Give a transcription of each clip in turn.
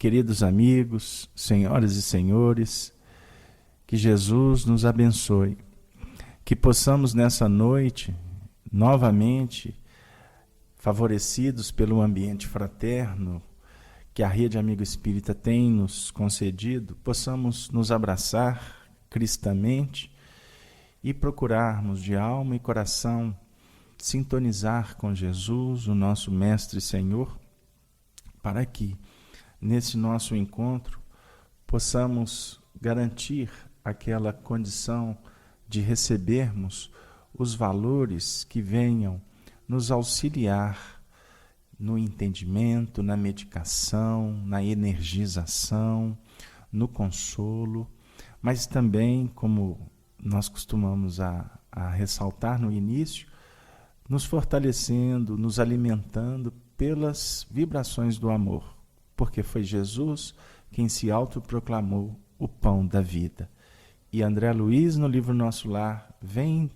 queridos amigos, senhoras e senhores, que Jesus nos abençoe, que possamos nessa noite, novamente, favorecidos pelo ambiente fraterno que a Rede Amigo Espírita tem nos concedido, possamos nos abraçar cristamente e procurarmos de alma e coração sintonizar com Jesus, o nosso Mestre e Senhor, para que, nesse nosso encontro, possamos garantir aquela condição de recebermos os valores que venham nos auxiliar no entendimento, na medicação, na energização, no consolo, mas também, como nós costumamos a ressaltar no início, nos fortalecendo, nos alimentando pelas vibrações do amor, porque foi Jesus quem se autoproclamou o pão da vida. E André Luiz, no livro Nosso Lar, vem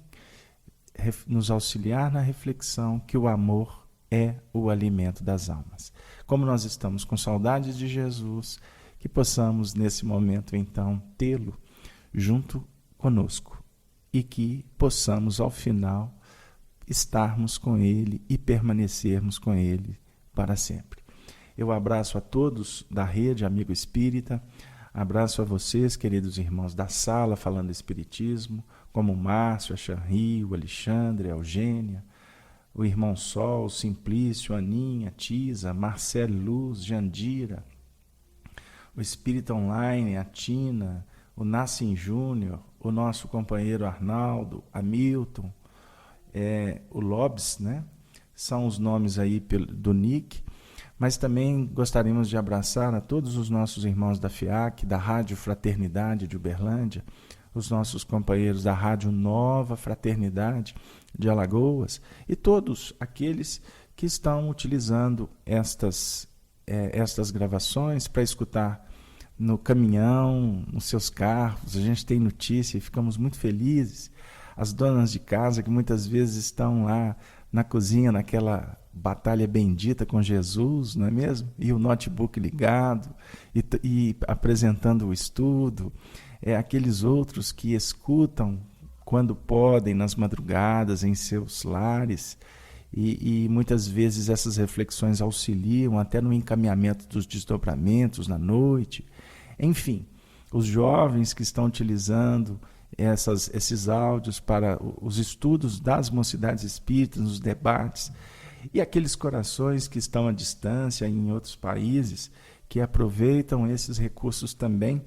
nos auxiliar na reflexão que o amor é o alimento das almas. Como nós estamos com saudades de Jesus, que possamos nesse momento então tê-lo junto conosco e que possamos ao final estarmos com ele e permanecermos com ele para sempre. Eu abraço a todos da Rede Amigo Espírita, abraço a vocês, queridos irmãos da sala falando Espiritismo, como o Márcio, a Chanri, o Alexandre, a Eugênia, o irmão Sol, o Simplício, a Aninha, a Tisa, Marcelo Luz, Jandira, o Espírita Online, a Tina, o Nassim Júnior, o nosso companheiro Arnaldo, Hamilton, o Lobs, né? São os nomes aí do Nick, mas também gostaríamos de abraçar a todos os nossos irmãos da FIAC, da Rádio Fraternidade de Uberlândia, os nossos companheiros da Rádio Nova Fraternidade de Alagoas e todos aqueles que estão utilizando estas gravações para escutar no caminhão, nos seus carros. A gente tem notícia e ficamos muito felizes. As donas de casa que muitas vezes estão lá na cozinha, naquela batalha bendita com Jesus, não é mesmo? E o notebook ligado e apresentando o estudo. Aqueles outros que escutam quando podem, nas madrugadas, em seus lares, e muitas vezes essas reflexões auxiliam até no encaminhamento dos desdobramentos na noite. Enfim, os jovens que estão utilizando esses áudios para os estudos das mocidades espíritas, nos debates, e aqueles corações que estão à distância em outros países, que aproveitam esses recursos também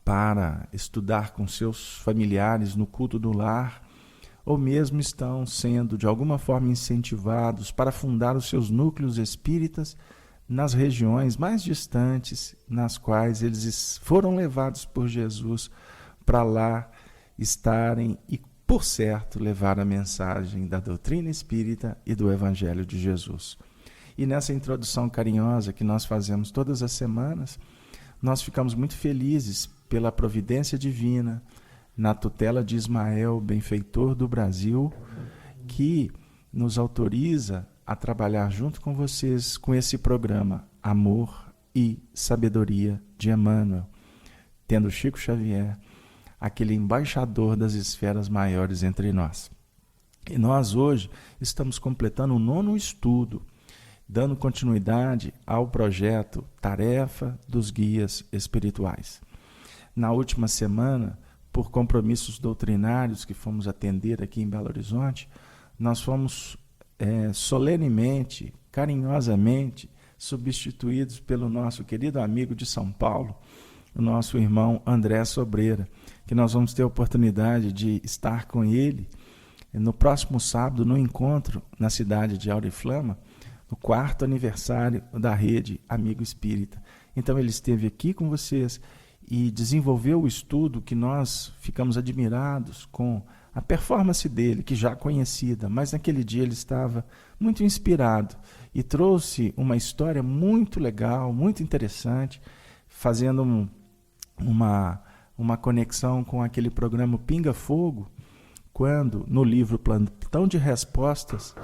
para estudar com seus familiares no culto do lar, ou mesmo estão sendo de alguma forma incentivados para fundar os seus núcleos espíritas nas regiões mais distantes, nas quais eles foram levados por Jesus para lá estarem e, por certo, levar a mensagem da doutrina espírita e do Evangelho de Jesus. E nessa introdução carinhosa que nós fazemos todas as semanas, nós ficamos muito felizes pela providência divina, na tutela de Ismael, benfeitor do Brasil, que nos autoriza a trabalhar junto com vocês com esse programa Amor e Sabedoria de Emmanuel, tendo Chico Xavier, aquele embaixador das esferas maiores entre nós. E nós hoje estamos completando o 9º estudo, dando continuidade ao projeto Tarefa dos Guias Espirituais. Na última semana, por compromissos doutrinários que fomos atender aqui em Belo Horizonte, nós fomos solenemente, carinhosamente, substituídos pelo nosso querido amigo de São Paulo, o nosso irmão André Sobreira, que nós vamos ter a oportunidade de estar com ele no próximo sábado, no encontro na cidade de Auriflama, no 4º aniversário da Rede Amigo Espírita. Então ele esteve aqui com vocês e desenvolveu o estudo que nós ficamos admirados com a performance dele, que já conhecida, mas naquele dia ele estava muito inspirado e trouxe uma história muito legal, muito interessante, fazendo uma conexão com aquele programa Pinga Fogo, quando no livro Plantão de Respostas,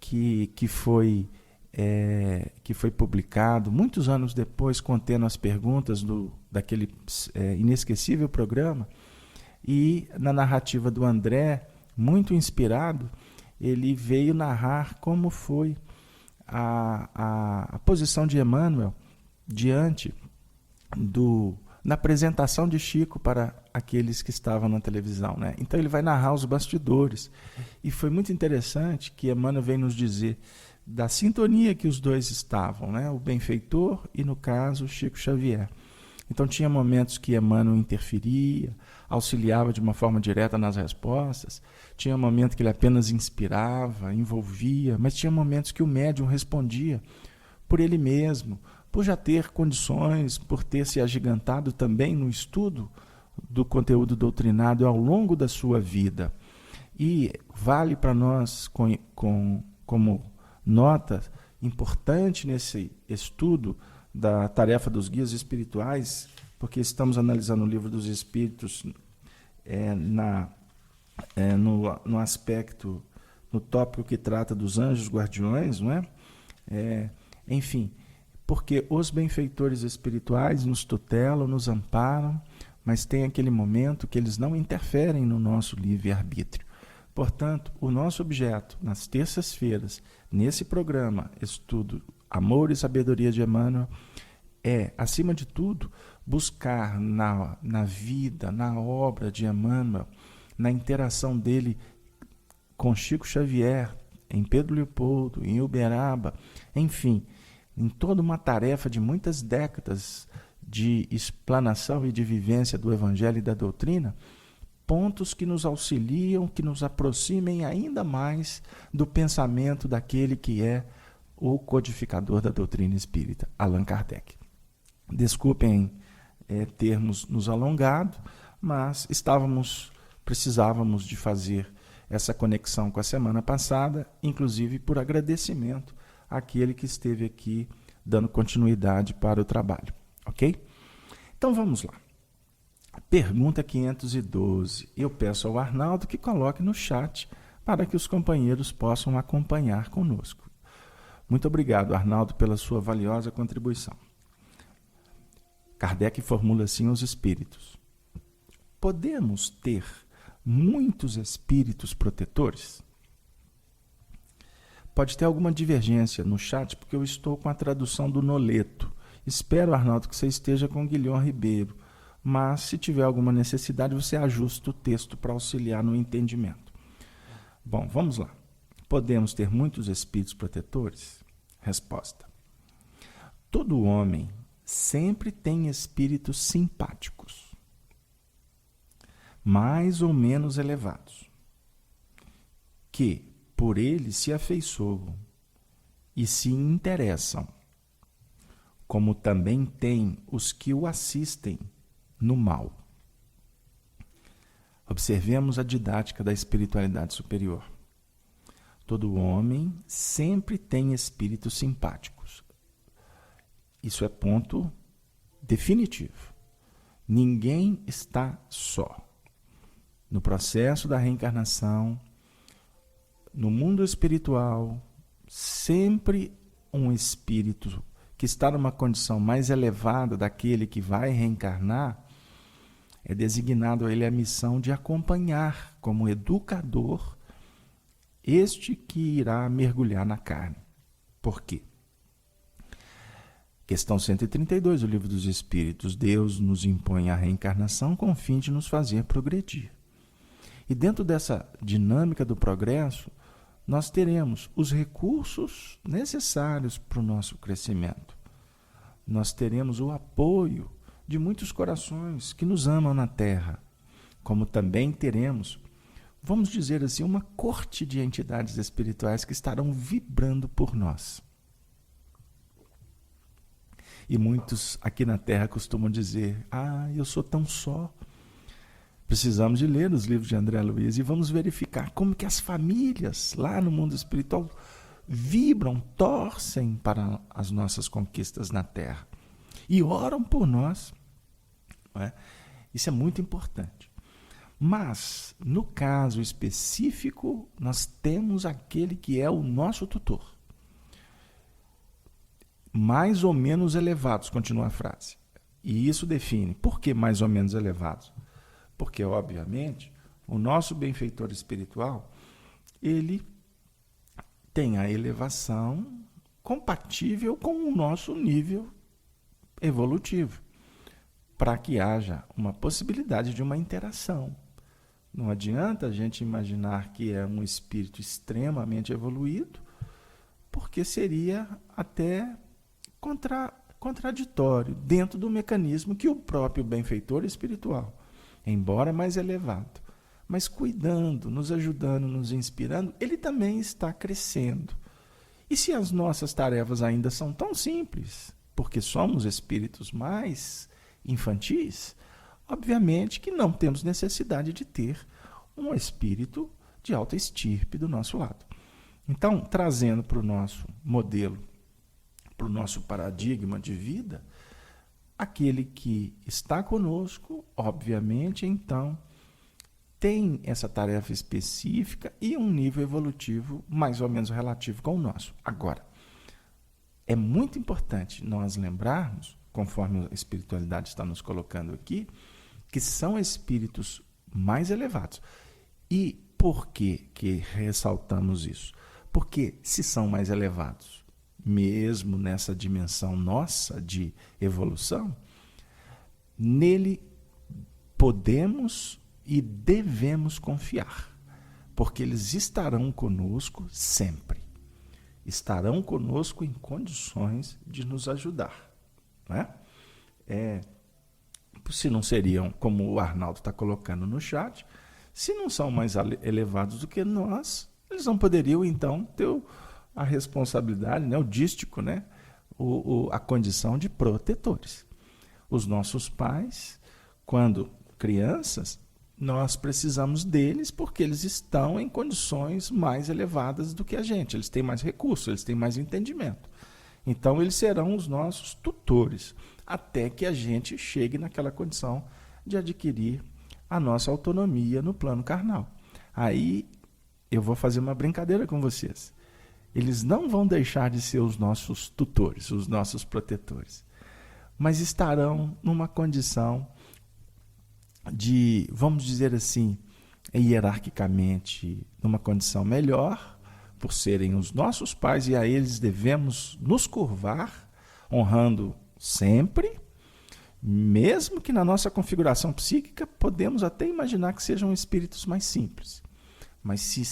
que foi que foi publicado muitos anos depois, contendo as perguntas daquele inesquecível programa. E na narrativa do André, muito inspirado, ele veio narrar como foi a posição de Emmanuel diante na apresentação de Chico para aqueles que estavam na televisão, né? Então ele vai narrar os bastidores. E foi muito interessante que Emmanuel vem nos dizer da sintonia que os dois estavam, né? O benfeitor e, no caso, Chico Xavier. Então tinha momentos que Emmanuel interferia, auxiliava de uma forma direta nas respostas, tinha momentos que ele apenas inspirava, envolvia, mas tinha momentos que o médium respondia por ele mesmo, por já ter condições, por ter se agigantado também no estudo do conteúdo doutrinário ao longo da sua vida. E vale para nós, como nota importante nesse estudo da tarefa dos guias espirituais, porque estamos analisando o Livro dos Espíritos no aspecto, no tópico que trata dos anjos guardiões, não é? Enfim, porque os benfeitores espirituais nos tutelam, nos amparam, mas tem aquele momento que eles não interferem no nosso livre-arbítrio. Portanto, o nosso objeto, nas terças-feiras, nesse programa, estudo Amor e Sabedoria de Emmanuel, é, acima de tudo, buscar na vida, na obra de Emmanuel, na interação dele com Chico Xavier, em Pedro Leopoldo, em Uberaba, enfim, em toda uma tarefa de muitas décadas de explanação e de vivência do Evangelho e da doutrina, pontos que nos auxiliam, que nos aproximem ainda mais do pensamento daquele que é o codificador da doutrina espírita, Allan Kardec. Desculpem termos nos alongado, mas precisávamos de fazer essa conexão com a semana passada, inclusive por agradecimento àquele que esteve aqui dando continuidade para o trabalho, ok? Então vamos lá. Pergunta 512. Eu peço ao Arnaldo que coloque no chat para que os companheiros possam acompanhar conosco. Muito obrigado, Arnaldo, pela sua valiosa contribuição. Kardec formula assim aos espíritos: podemos ter muitos espíritos protetores? Pode ter alguma divergência no chat, porque eu estou com a tradução do Noleto. Espero, Arnaldo, que você esteja com o Guilherme Ribeiro. Mas, se tiver alguma necessidade, você ajusta o texto para auxiliar no entendimento. Bom, vamos lá. Podemos ter muitos espíritos protetores? Resposta: todo homem sempre tem espíritos simpáticos, mais ou menos elevados, que por ele se afeiçoam e se interessam, como também tem os que o assistem no mal. Observemos a didática da espiritualidade superior. Todo homem sempre tem espíritos simpáticos. Isso é ponto definitivo. Ninguém está só. No processo da reencarnação, no mundo espiritual, sempre um espírito que está numa condição mais elevada daquele que vai reencarnar, é designado a ele a missão de acompanhar como educador este que irá mergulhar na carne. Por quê? Questão 132 do Livro dos Espíritos. Deus nos impõe a reencarnação com o fim de nos fazer progredir. E dentro dessa dinâmica do progresso, nós teremos os recursos necessários para o nosso crescimento. Nós teremos o apoio de muitos corações que nos amam na Terra, como também teremos, vamos dizer assim, uma corte de entidades espirituais que estarão vibrando por nós. E muitos aqui na Terra costumam dizer: eu sou tão só. Precisamos de ler os livros de André Luiz e vamos verificar como que as famílias lá no mundo espiritual vibram, torcem para as nossas conquistas na Terra e oram por nós. Não é? Isso é muito importante. Mas, no caso específico, nós temos aquele que é o nosso tutor. mais ou menos elevados, continua a frase. E isso define. Por que mais ou menos elevados? Porque, obviamente, o nosso benfeitor espiritual, ele tem a elevação compatível com o nosso nível evolutivo, para que haja uma possibilidade de uma interação. Não adianta a gente imaginar que é um espírito extremamente evoluído, porque seria até contraditório dentro do mecanismo que o próprio benfeitor espiritual, embora mais elevado, mas cuidando, nos ajudando, nos inspirando, ele também está crescendo. E se as nossas tarefas ainda são tão simples, porque somos espíritos mais infantis, obviamente que não temos necessidade de ter um espírito de alta estirpe do nosso lado. Então, trazendo para o nosso modelo, para o nosso paradigma de vida, aquele que está conosco, obviamente, então, tem essa tarefa específica e um nível evolutivo mais ou menos relativo com o nosso. Agora, é muito importante nós lembrarmos, conforme a espiritualidade está nos colocando aqui, que são espíritos mais elevados. E por que ressaltamos isso? Porque se são mais elevados, mesmo nessa dimensão nossa de evolução, nele podemos e devemos confiar, porque eles estarão conosco sempre. Estarão conosco em condições de nos ajudar. Né? Se não seriam, como o Arnaldo está colocando no chat, se não são mais elevados do que nós, eles não poderiam, então, ter a responsabilidade, né, o dístico, né, a condição de protetores. Os nossos pais, quando crianças, nós precisamos deles porque eles estão em condições mais elevadas do que a gente. Eles têm mais recursos, eles têm mais entendimento. Então, eles serão os nossos tutores, até que a gente chegue naquela condição de adquirir a nossa autonomia no plano carnal. Aí, eu vou fazer uma brincadeira com vocês. Eles não vão deixar de ser os nossos tutores, os nossos protetores, mas estarão numa condição de, vamos dizer assim, hierarquicamente, numa condição melhor, por serem os nossos pais, e a eles devemos nos curvar, honrando sempre, mesmo que na nossa configuração psíquica podemos até imaginar que sejam espíritos mais simples. Mas se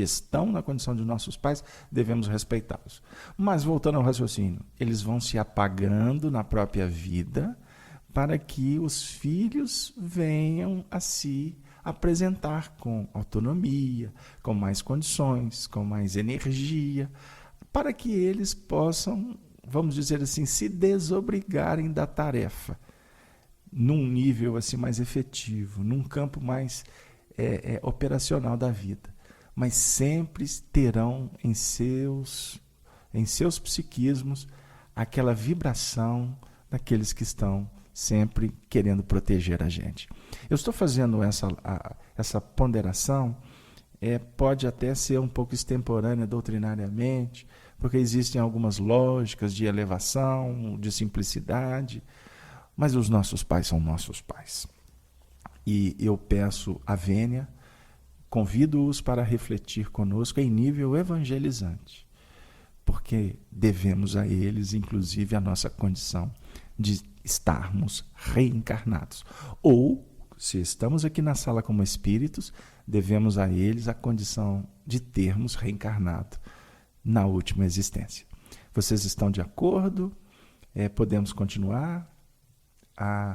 estão na condição de nossos pais, devemos respeitá-los. Mas voltando ao raciocínio, eles vão se apagando na própria vida para que os filhos venham a se apresentar com autonomia, com mais condições, com mais energia, para que eles possam, vamos dizer assim, se desobrigarem da tarefa, num nível assim mais efetivo, num campo mais operacional da vida. Mas sempre terão em seus psiquismos aquela vibração daqueles que estão sempre querendo proteger a gente. Eu estou fazendo essa ponderação, pode até ser um pouco extemporânea doutrinariamente, porque existem algumas lógicas de elevação, de simplicidade, mas os nossos pais são nossos pais. E eu peço a vênia, convido-os para refletir conosco em nível evangelizante, porque devemos a eles, inclusive, a nossa condição de estarmos reencarnados. Ou, se estamos aqui na sala como espíritos, devemos a eles a condição de termos reencarnado na última existência. Vocês estão de acordo? Podemos continuar?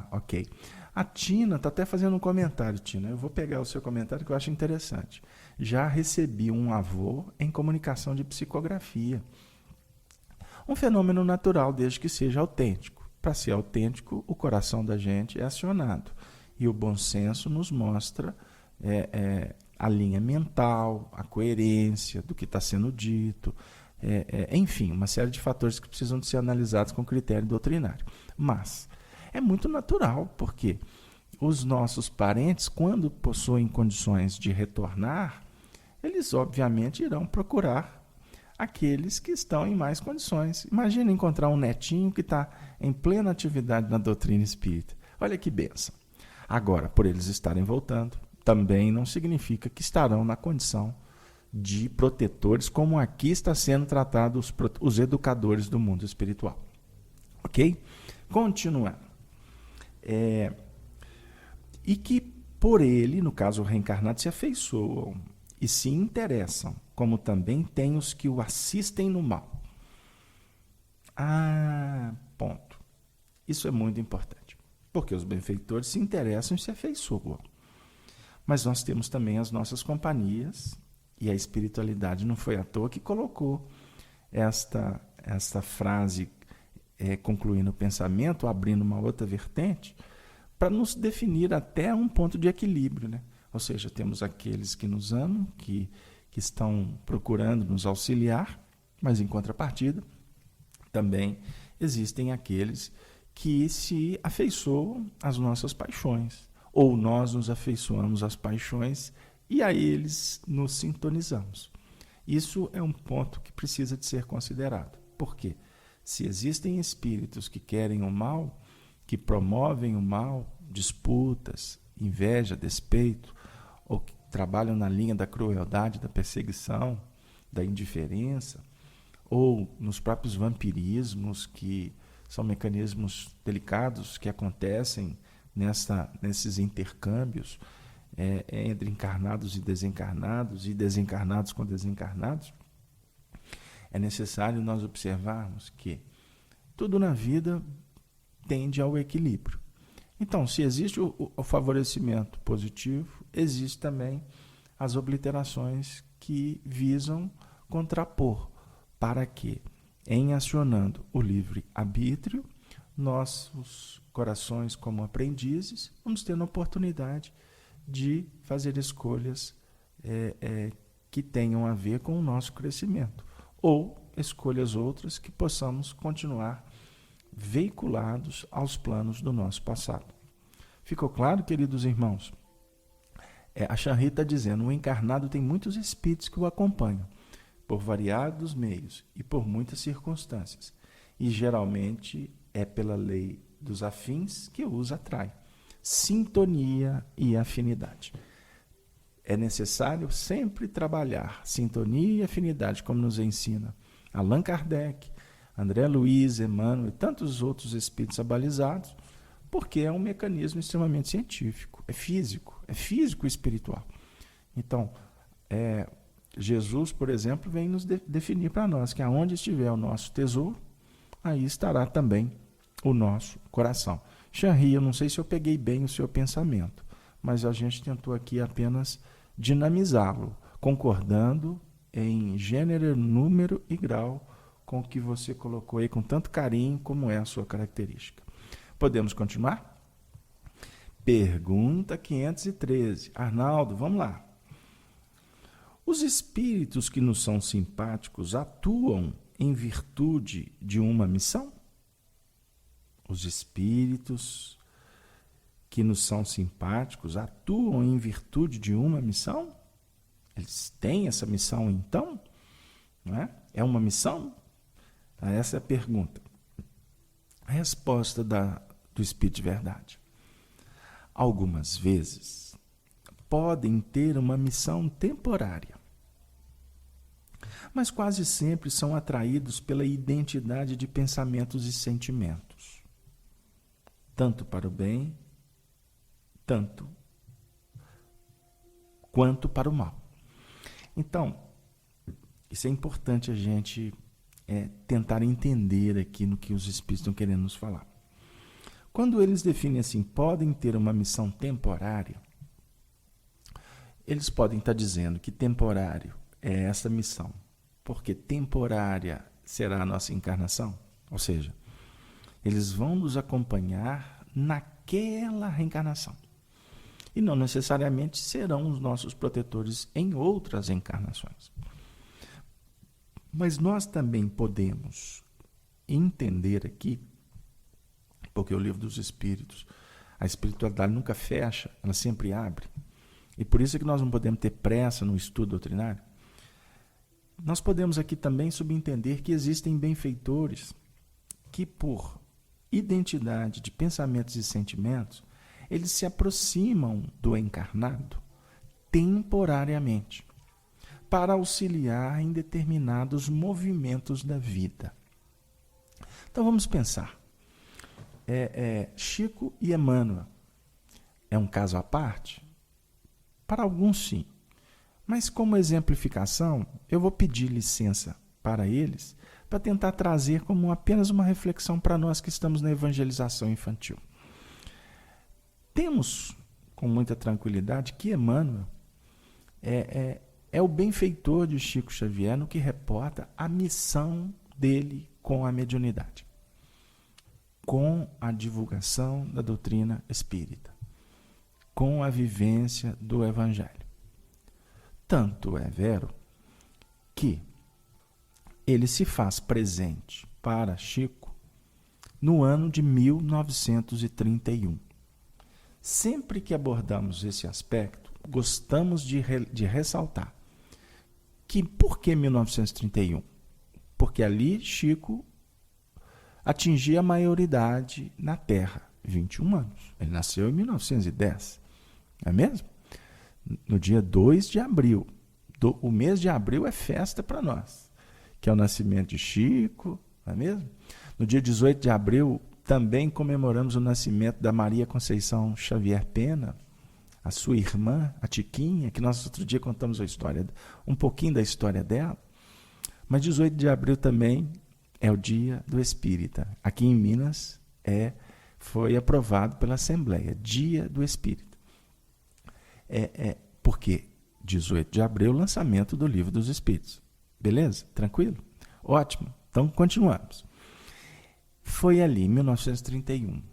Ok. A Tina está até fazendo um comentário, Tina. Eu vou pegar o seu comentário que eu acho interessante. Já recebi um avô em comunicação de psicografia. Um fenômeno natural, desde que seja autêntico. Para ser autêntico, o coração da gente é acionado. E o bom senso nos mostra a linha mental, a coerência do que está sendo dito. Enfim, uma série de fatores que precisam de ser analisados com critério doutrinário. Mas é muito natural, porque os nossos parentes, quando possuem condições de retornar, eles obviamente irão procurar aqueles que estão em mais condições. Imagina encontrar um netinho que está em plena atividade na doutrina espírita. Olha que bênção. Agora, por eles estarem voltando, também não significa que estarão na condição de protetores, como aqui está sendo tratado os educadores do mundo espiritual. Ok? Continuando. E que por ele, no caso o reencarnado, se afeiçoam e se interessam, como também tem os que o assistem no mal. Ponto. Isso é muito importante, porque os benfeitores se interessam e se afeiçoam. Mas nós temos também as nossas companhias, e a espiritualidade não foi à toa que colocou esta frase concluindo o pensamento, abrindo uma outra vertente, para nos definir até um ponto de equilíbrio, né? Ou seja, temos aqueles que nos amam, que estão procurando nos auxiliar, mas em contrapartida, também existem aqueles que se afeiçoam às nossas paixões, ou nós nos afeiçoamos às paixões e a eles nos sintonizamos. Isso é um ponto que precisa de ser considerado. Por quê? Se existem espíritos que querem o mal, que promovem o mal, disputas, inveja, despeito, ou que trabalham na linha da crueldade, da perseguição, da indiferença, ou nos próprios vampirismos, que são mecanismos delicados que acontecem nesses intercâmbios entre encarnados e desencarnados com desencarnados, é necessário nós observarmos que tudo na vida tende ao equilíbrio. Então, se existe o favorecimento positivo, existe também as obliterações que visam contrapor, para que, em acionando o livre-arbítrio, nossos corações como aprendizes, vamos ter a oportunidade de fazer escolhas que tenham a ver com o nosso crescimento, ou escolhas outras que possamos continuar veiculados aos planos do nosso passado. Ficou claro, queridos irmãos? A Shanri está dizendo, o encarnado tem muitos espíritos que o acompanham, por variados meios e por muitas circunstâncias, e geralmente é pela lei dos afins que os atrai. Sintonia e afinidade. É necessário sempre trabalhar sintonia e afinidade, como nos ensina Allan Kardec, André Luiz, Emmanuel e tantos outros espíritos abalizados, porque é um mecanismo extremamente científico, é físico e espiritual. Então, Jesus, por exemplo, vem nos definir para nós que aonde estiver o nosso tesouro, aí estará também o nosso coração. Shanri, eu não sei se eu peguei bem o seu pensamento, mas a gente tentou aqui apenas dinamizá-lo, concordando em gênero, número e grau com o que você colocou aí com tanto carinho, como é a sua característica. Podemos continuar? Pergunta 513. Arnaldo, vamos lá. Os espíritos que nos são simpáticos atuam em virtude de uma missão? Os espíritos que nos são simpáticos atuam em virtude de uma missão? Eles têm essa missão, então? Não é? É uma missão? Essa é a pergunta. A resposta do Espírito de Verdade. Algumas vezes podem ter uma missão temporária, mas quase sempre são atraídos pela identidade de pensamentos e sentimentos, tanto para o bem, tanto quanto para o mal. Então, isso é importante a gente tentar entender aqui no que os Espíritos estão querendo nos falar. Quando eles definem assim, podem ter uma missão temporária, eles podem estar dizendo que temporário é essa missão, porque temporária será a nossa encarnação. Ou seja, eles vão nos acompanhar naquela reencarnação. E não necessariamente serão os nossos protetores em outras encarnações. Mas nós também podemos entender aqui, porque o Livro dos Espíritos, a espiritualidade nunca fecha, ela sempre abre. E por isso é que nós não podemos ter pressa no estudo doutrinário. Nós podemos aqui também subentender que existem benfeitores que, por identidade de pensamentos e sentimentos, eles se aproximam do encarnado temporariamente para auxiliar em determinados movimentos da vida. Então vamos pensar. Chico e Emmanuel é um caso à parte? Para alguns, sim. Mas como exemplificação, eu vou pedir licença para eles para tentar trazer como apenas uma reflexão para nós que estamos na evangelização infantil. Temos, com muita tranquilidade, que Emmanuel é o benfeitor de Chico Xavier no que reporta a missão dele com a mediunidade, com a divulgação da doutrina espírita, com a vivência do Evangelho. Tanto é vero que ele se faz presente para Chico no ano de 1931. Sempre que abordamos esse aspecto, gostamos de ressaltar que por que 1931? Porque ali Chico atingia a maioridade na Terra, 21 anos. Ele nasceu em 1910, não é mesmo? No dia 2 de abril. O mês de abril é festa para nós, que é o nascimento de Chico, não é mesmo? No dia 18 de abril, também comemoramos o nascimento da Maria Conceição Xavier Pena, a sua irmã, a Tiquinha, que nós outro dia contamos a história, um pouquinho da história dela. Mas 18 de abril também é o Dia do Espírita. Aqui em Minas foi aprovado pela Assembleia, Dia do Espírita. Porque 18 de abril, lançamento do Livro dos Espíritos. Beleza? Tranquilo? Ótimo. Então, continuamos. Foi ali, em 1931.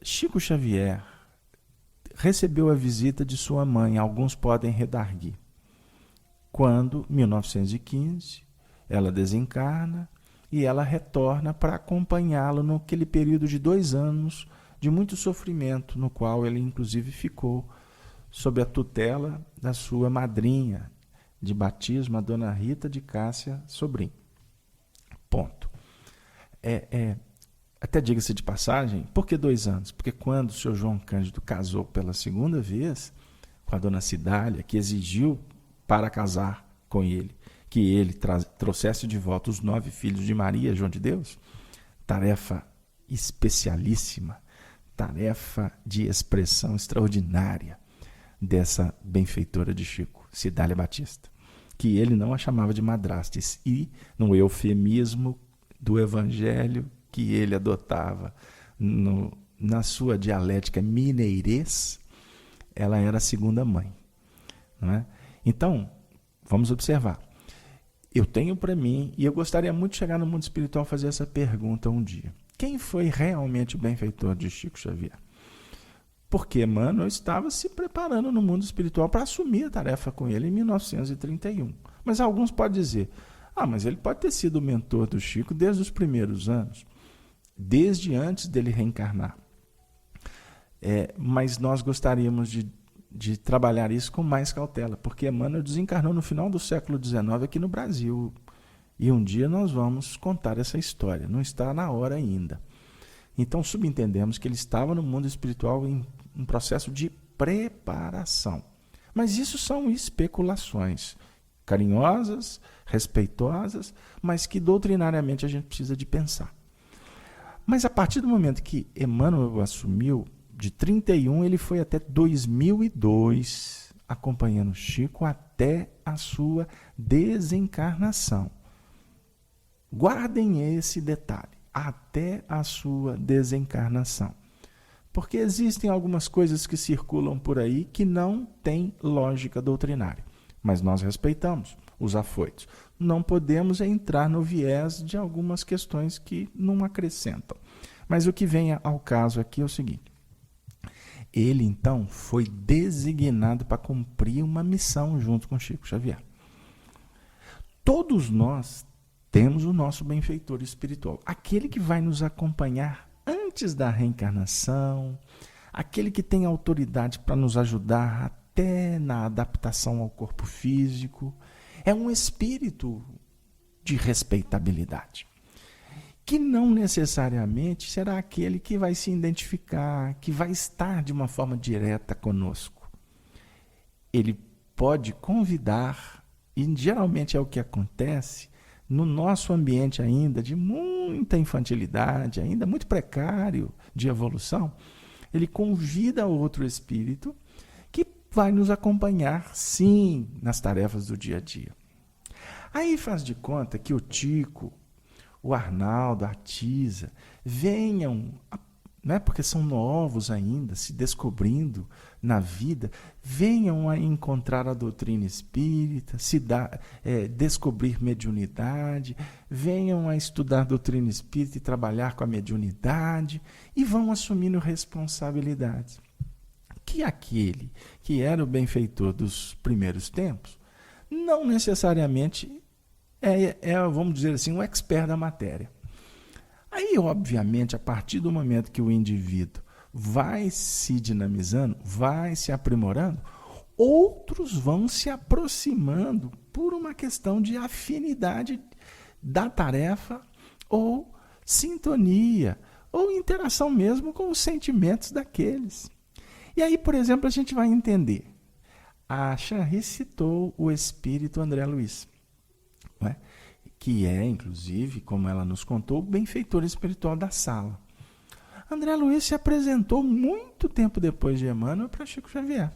Chico Xavier recebeu a visita de sua mãe, alguns podem redarguir. Quando, em 1915, ela desencarna e ela retorna para acompanhá-lo naquele período de 2 anos de muito sofrimento, no qual ele, inclusive, ficou sob a tutela da sua madrinha de batismo, a dona Rita de Cássia Sobrinho. Ponto. Até diga-se de passagem, por que 2 anos? Porque quando o senhor João Cândido casou pela segunda vez com a dona Cidália, que exigiu para casar com ele, que ele trouxesse de volta os 9 filhos de Maria, João de Deus, tarefa especialíssima, tarefa de expressão extraordinária dessa benfeitora de Chico, Cidália Batista, que ele não a chamava de madrasta, e no eufemismo do Evangelho que ele adotava na sua dialética mineirês, ela era a segunda mãe. Não é? Então, vamos observar. Eu tenho para mim, e eu gostaria muito de chegar no mundo espiritual e fazer essa pergunta um dia. Quem foi realmente o benfeitor de Chico Xavier? Porque Emmanuel estava se preparando no mundo espiritual para assumir a tarefa com ele em 1931. Mas alguns podem dizer, mas ele pode ter sido o mentor do Chico desde os primeiros anos, desde antes dele reencarnar. Mas nós gostaríamos de trabalhar isso com mais cautela, porque Emmanuel desencarnou no final do século XIX aqui no Brasil. E um dia nós vamos contar essa história, não está na hora ainda. Então subentendemos que ele estava no mundo espiritual em um processo de preparação. Mas isso são especulações carinhosas, respeitosas, mas que doutrinariamente a gente precisa de pensar. Mas a partir do momento que Emmanuel assumiu, de 31 ele foi até 2002, acompanhando Chico até a sua desencarnação. Guardem esse detalhe, até a sua desencarnação. Porque existem algumas coisas que circulam por aí que não têm lógica doutrinária. Mas nós respeitamos os afoitos. Não podemos entrar no viés de algumas questões que não acrescentam. Mas o que vem ao caso aqui é o seguinte. Ele, então, foi designado para cumprir uma missão junto com Chico Xavier. Todos nós temos o nosso benfeitor espiritual. Aquele que vai nos acompanhar antes da reencarnação, aquele que tem autoridade para nos ajudar até na adaptação ao corpo físico, É um espírito de respeitabilidade, que não necessariamente será aquele que vai se identificar, que vai estar de uma forma direta conosco. Ele pode convidar, e geralmente é o que acontece, no nosso ambiente ainda de muita infantilidade, ainda muito precário de evolução, ele convida outro espírito que vai nos acompanhar, sim, nas tarefas do dia a dia. Aí faz de conta que o Tico, o Arnaldo, a Tisa, venham, né, porque são novos ainda, se descobrindo na vida, venham a encontrar a doutrina espírita, descobrir mediunidade, venham a estudar a doutrina espírita e trabalhar com a mediunidade, e vão assumindo responsabilidades. Que aquele que era o benfeitor dos primeiros tempos, não necessariamente vamos dizer assim, um expert da matéria. Aí, obviamente, a partir do momento que o indivíduo vai se dinamizando, vai se aprimorando, outros vão se aproximando por uma questão de afinidade da tarefa ou sintonia, ou interação mesmo com os sentimentos daqueles. E aí, por exemplo, a gente vai entender. A Chanry citou o espírito André Luiz, não é? Que é, inclusive, como ela nos contou, o benfeitor espiritual da sala. André Luiz se apresentou muito tempo depois de Emmanuel para Chico Xavier.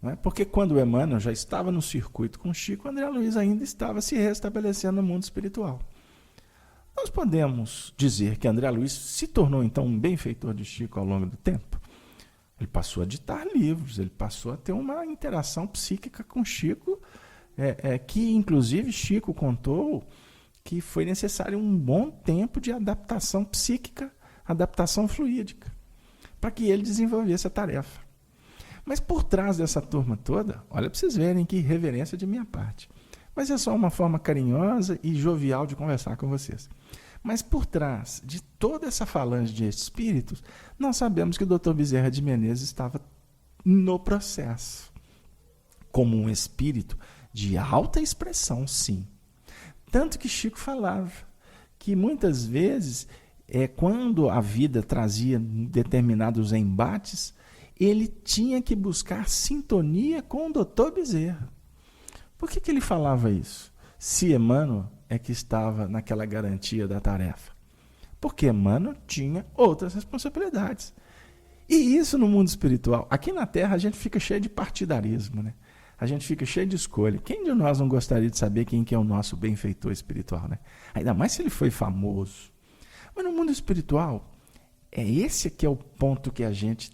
Não é? Porque quando Emmanuel já estava no circuito com Chico, André Luiz ainda estava se restabelecendo no mundo espiritual. Nós podemos dizer que André Luiz se tornou, então, um benfeitor de Chico ao longo do tempo. Ele passou a ditar livros, ele passou a ter uma interação psíquica com Chico, que inclusive Chico contou que foi necessário um bom tempo de adaptação psíquica, adaptação fluídica, para que ele desenvolvesse a tarefa. Mas por trás dessa turma toda, olha para vocês verem que reverência de minha parte, mas é só uma forma carinhosa e jovial de conversar com vocês. Mas por trás de toda essa falange de espíritos, nós sabemos que o Dr. Bezerra de Menezes estava no processo, como um espírito de alta expressão, sim. Tanto que Chico falava que muitas vezes, quando a vida trazia determinados embates, ele tinha que buscar sintonia com o Dr. Bezerra. Por que ele falava isso? Se Emmanuel é que estava naquela garantia da tarefa. Porque Emmanuel tinha outras responsabilidades. E isso no mundo espiritual. Aqui na Terra a gente fica cheio de partidarismo, né? A gente fica cheio de escolha. Quem de nós não gostaria de saber quem que é o nosso benfeitor espiritual, né? Ainda mais se ele foi famoso. Mas no mundo espiritual, esse que é o ponto que a gente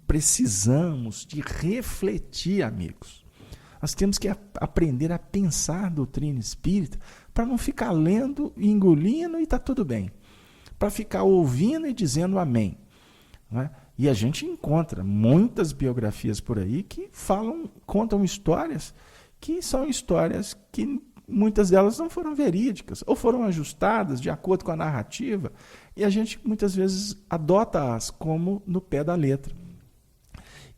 precisamos de refletir, amigos. Nós temos que aprender a pensar a doutrina espírita para não ficar lendo e engolindo e está tudo bem. Para ficar ouvindo e dizendo amém. Não é? E a gente encontra muitas biografias por aí que contam histórias que são histórias que muitas delas não foram verídicas ou foram ajustadas de acordo com a narrativa e a gente muitas vezes adota-as como no pé da letra.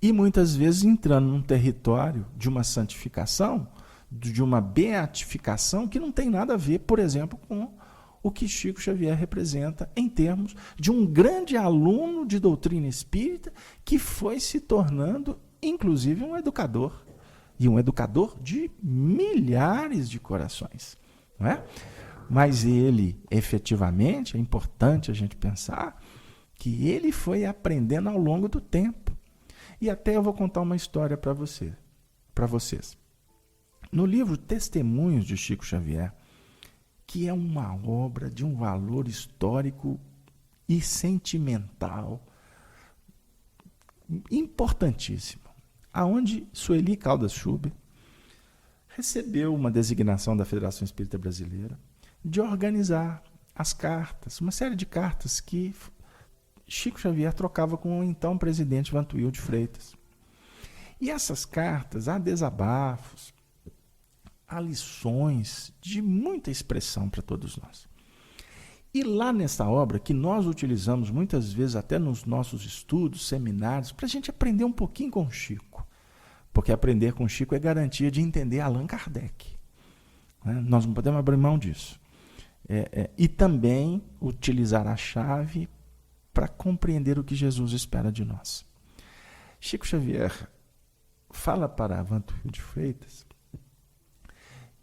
E muitas vezes entrando num território de uma santificação, de uma beatificação que não tem nada a ver, por exemplo, com o que Chico Xavier representa em termos de um grande aluno de doutrina espírita que foi se tornando, inclusive, um educador. E um educador de milhares de corações. Não é? Mas ele, efetivamente, é importante a gente pensar que ele foi aprendendo ao longo do tempo. E até eu vou contar uma história para vocês. No livro Testemunhos de Chico Xavier, que é uma obra de um valor histórico e sentimental importantíssimo, aonde Sueli Caldas Schubert recebeu uma designação da Federação Espírita Brasileira de organizar as cartas, uma série de cartas que Chico Xavier trocava com o então presidente Vantuil de Freitas. E essas cartas, há desabafos, há lições de muita expressão para todos nós. E lá nessa obra, que nós utilizamos muitas vezes até nos nossos estudos, seminários, para a gente aprender um pouquinho com Chico, porque aprender com Chico é garantia de entender Allan Kardec. Né? Nós não podemos abrir mão disso. E também utilizar a chave para compreender o que Jesus espera de nós. Chico Xavier fala para Vantuil de Freitas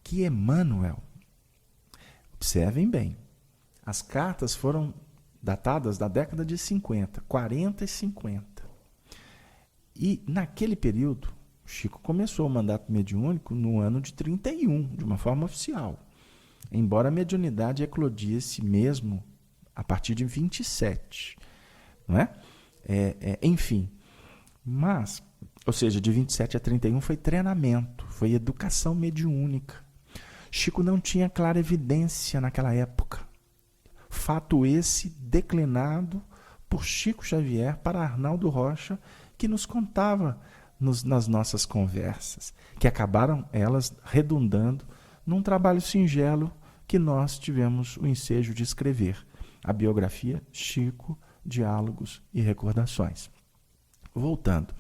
que Emmanuel, observem bem, as cartas foram datadas da década de 50, 40 e 50. E naquele período, Chico começou o mandato mediúnico no ano de 31, de uma forma oficial. Embora a mediunidade eclodisse mesmo a partir de 27. Não é? Enfim. Mas, ou seja, de 27 a 31 foi treinamento, foi educação mediúnica. Chico não tinha clara evidência naquela época. Fato esse declinado por Chico Xavier para Arnaldo Rocha, que nos contava nas nossas conversas, que acabaram elas redundando num trabalho singelo que nós tivemos o ensejo de escrever, a biografia Chico, Diálogos e Recordações. Voltando,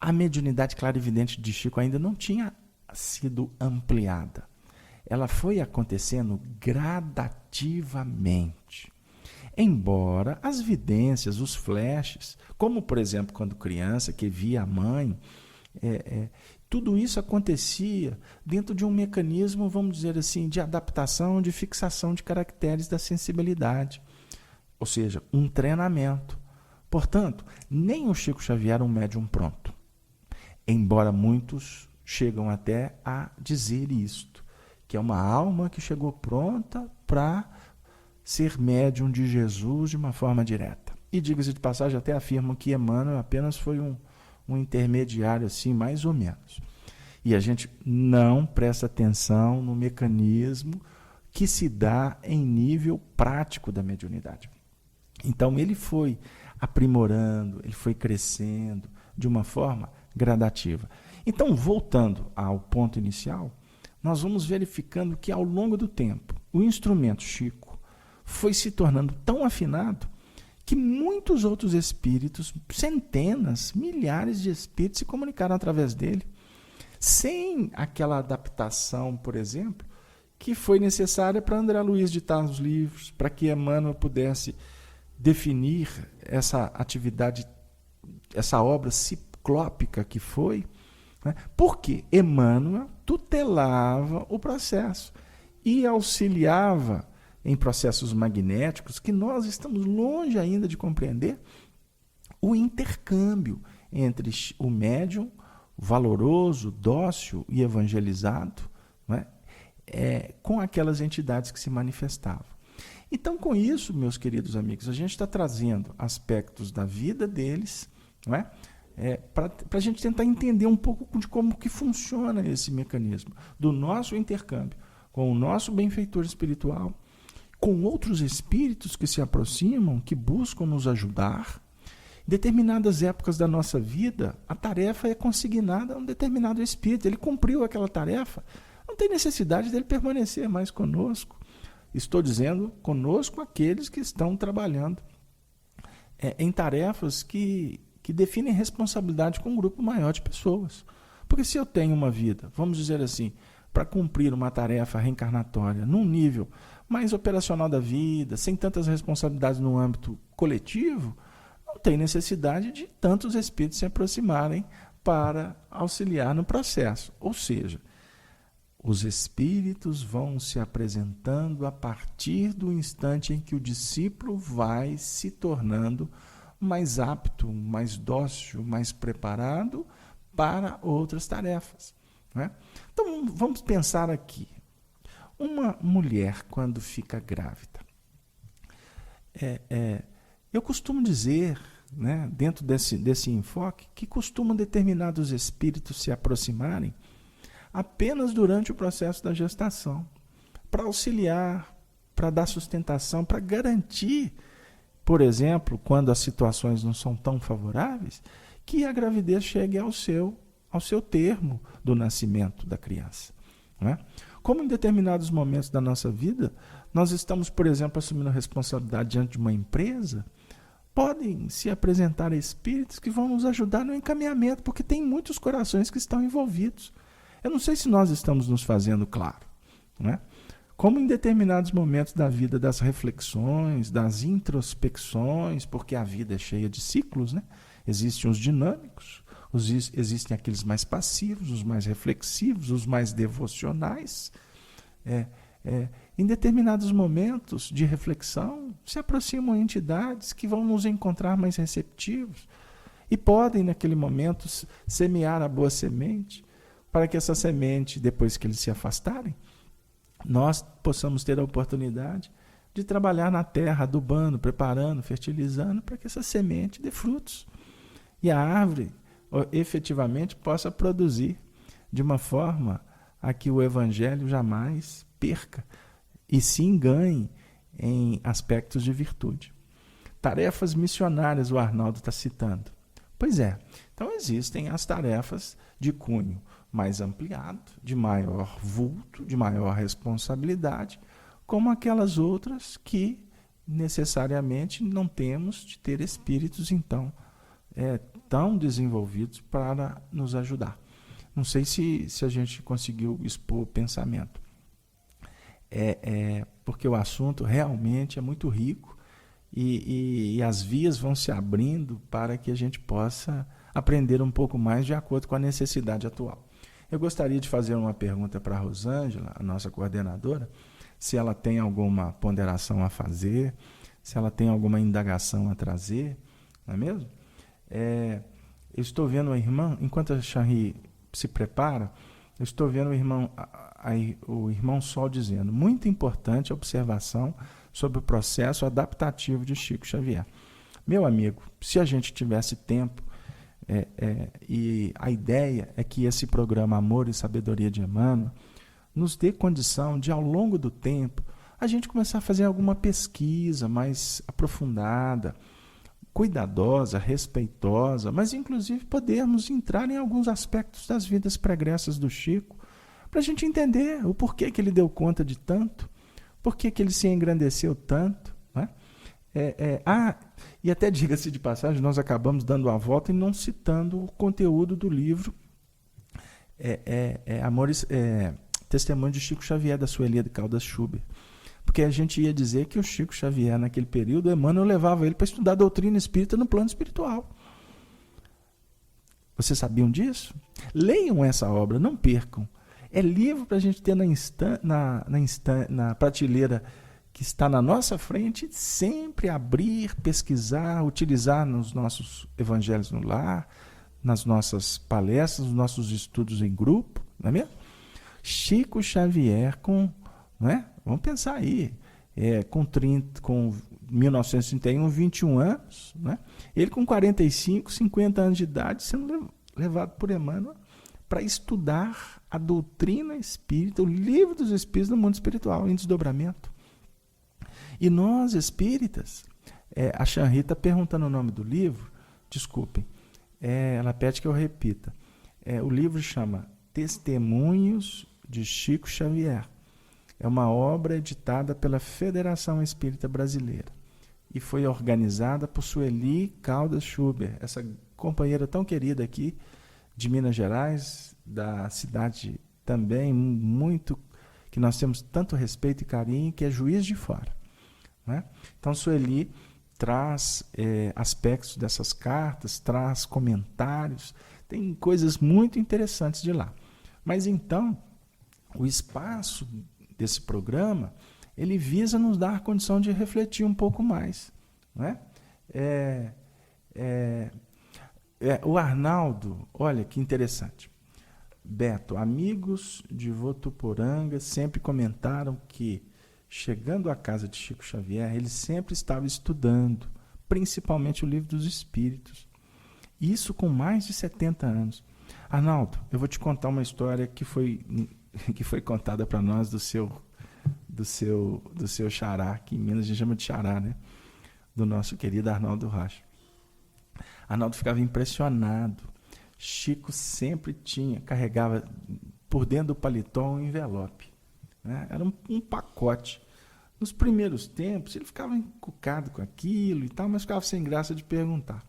a mediunidade clarividente de Chico ainda não tinha sido ampliada. Ela foi acontecendo gradativamente. Embora as vidências, os flashes, como por exemplo quando criança, que via a mãe, tudo isso acontecia dentro de um mecanismo, vamos dizer assim, de adaptação, de fixação de caracteres da sensibilidade. Ou seja, um treinamento. Portanto, nem o Chico Xavier era um médium pronto. Embora muitos chegam até a dizer isto, que é uma alma que chegou pronta para ser médium de Jesus de uma forma direta. E, diga-se de passagem, até afirmam que Emmanuel apenas foi um intermediário, assim, mais ou menos. E a gente não presta atenção no mecanismo que se dá em nível prático da mediunidade. Então, ele foi aprimorando, ele foi crescendo de uma forma gradativa. Então, voltando ao ponto inicial, nós vamos verificando que, ao longo do tempo, o instrumento Chico foi se tornando tão afinado que muitos outros espíritos, centenas, milhares de espíritos se comunicaram através dele, sem aquela adaptação, por exemplo, que foi necessária para André Luiz ditar os livros, para que Emmanuel pudesse definir essa atividade, essa obra ciclópica que foi, né? Porque Emmanuel tutelava o processo e auxiliava em processos magnéticos que nós estamos longe ainda de compreender o intercâmbio entre o médium valoroso, dócil e evangelizado, né? Com aquelas entidades que se manifestavam. Então, com isso, meus queridos amigos, a gente está trazendo aspectos da vida deles, não é? Para a gente tentar entender um pouco de como que funciona esse mecanismo do nosso intercâmbio com o nosso benfeitor espiritual, com outros espíritos que se aproximam, que buscam nos ajudar. Em determinadas épocas da nossa vida, a tarefa é consignada a um determinado espírito. Ele cumpriu aquela tarefa, não tem necessidade dele permanecer mais conosco. Estou dizendo conosco aqueles que estão trabalhando em tarefas que definem responsabilidade com um grupo maior de pessoas. Porque se eu tenho uma vida, vamos dizer assim, para cumprir uma tarefa reencarnatória num nível mais operacional da vida, sem tantas responsabilidades no âmbito coletivo, não tem necessidade de tantos espíritos se aproximarem para auxiliar no processo. Ou seja, os espíritos vão se apresentando a partir do instante em que o discípulo vai se tornando mais apto, mais dócil, mais preparado para outras tarefas, né? Então, vamos pensar aqui. Uma mulher, quando fica grávida, eu costumo dizer, né, dentro desse enfoque, que costumam determinados espíritos se aproximarem apenas durante o processo da gestação, para auxiliar, para dar sustentação, para garantir, por exemplo, quando as situações não são tão favoráveis, que a gravidez chegue ao seu termo do nascimento da criança, né? Como em determinados momentos da nossa vida, nós estamos, por exemplo, assumindo a responsabilidade diante de uma empresa, podem se apresentar espíritos que vão nos ajudar no encaminhamento, porque tem muitos corações que estão envolvidos. Eu não sei se nós estamos nos fazendo claro, não é? Como em determinados momentos da vida, das reflexões, das introspecções, porque a vida é cheia de ciclos, né? Existem os dinâmicos, existem aqueles mais passivos, os mais reflexivos, os mais devocionais. Em determinados momentos de reflexão, se aproximam entidades que vão nos encontrar mais receptivos e podem, naquele momento, semear a boa semente, para que essa semente, depois que eles se afastarem, nós possamos ter a oportunidade de trabalhar na terra, adubando, preparando, fertilizando, para que essa semente dê frutos. E a árvore, efetivamente, possa produzir de uma forma a que o Evangelho jamais perca e se engane em aspectos de virtude. Tarefas missionárias, o Arnaldo está citando. Pois é, então existem as tarefas de cunho mais ampliado, de maior vulto, de maior responsabilidade, como aquelas outras que necessariamente não temos de ter espíritos, então, tão desenvolvidos para nos ajudar. Não sei se a gente conseguiu expor o pensamento. Porque o assunto realmente é muito rico e as vias vão se abrindo para que a gente possa aprender um pouco mais de acordo com a necessidade atual. Eu gostaria de fazer uma pergunta para a Rosângela, a nossa coordenadora, se ela tem alguma ponderação a fazer, se ela tem alguma indagação a trazer, não é mesmo? Eu estou vendo a irmã, enquanto a Chanri se prepara, eu estou vendo o irmão Sol dizendo: muito importante a observação sobre o processo adaptativo de Chico Xavier. Meu amigo, se a gente tivesse tempo, e a ideia é que esse programa Amor e Sabedoria de Emmanuel nos dê condição de, ao longo do tempo, a gente começar a fazer alguma pesquisa mais aprofundada, cuidadosa, respeitosa, mas inclusive podermos entrar em alguns aspectos das vidas pregressas do Chico, para a gente entender o porquê que ele deu conta de tanto, porquê que ele se engrandeceu tanto, né? E até, diga-se de passagem, nós acabamos dando a volta e não citando o conteúdo do livro Testemunho de Chico Xavier, da Sueli de Caldas Schubert. Porque a gente ia dizer que o Chico Xavier, naquele período, Emmanuel levava ele para estudar a doutrina espírita no plano espiritual. Vocês sabiam disso? Leiam essa obra, não percam. É livro para a gente ter na prateleira que está na nossa frente, sempre abrir, pesquisar, utilizar nos nossos evangelhos no lar, nas nossas palestras, nos nossos estudos em grupo, não é mesmo? Chico Xavier não é? Vamos pensar aí, com 1931, 21 anos, né? Ele com 45, 50 anos de idade, sendo levado por Emmanuel para estudar a doutrina espírita, o livro dos espíritos do mundo espiritual, em desdobramento. E nós, espíritas, a Chanri está perguntando o nome do livro, desculpem, ela pede que eu repita. O livro chama Testemunhos de Chico Xavier. É uma obra editada pela Federação Espírita Brasileira e foi organizada por Sueli Caldas Schubert, essa companheira tão querida aqui de Minas Gerais, da cidade também muito, que nós temos tanto respeito e carinho, que é Juiz de Fora. Né? Então, Sueli traz aspectos dessas cartas, traz comentários, tem coisas muito interessantes de lá. Mas então, o espaço desse programa, ele visa nos dar condição de refletir um pouco mais. Não é? O Arnaldo, olha que interessante. Beto, amigos de Votuporanga sempre comentaram que, chegando à casa de Chico Xavier, ele sempre estava estudando, principalmente o Livro dos Espíritos. Isso com mais de 70 anos. Arnaldo, eu vou te contar uma história que foi contada para nós do seu xará, que em Minas a gente chama de xará, né? Do nosso querido Arnaldo Rocha. Arnaldo ficava impressionado. Chico sempre carregava por dentro do paletó um envelope, né? Era um pacote. Nos primeiros tempos, ele ficava encucado com aquilo e tal, mas ficava sem graça de perguntar.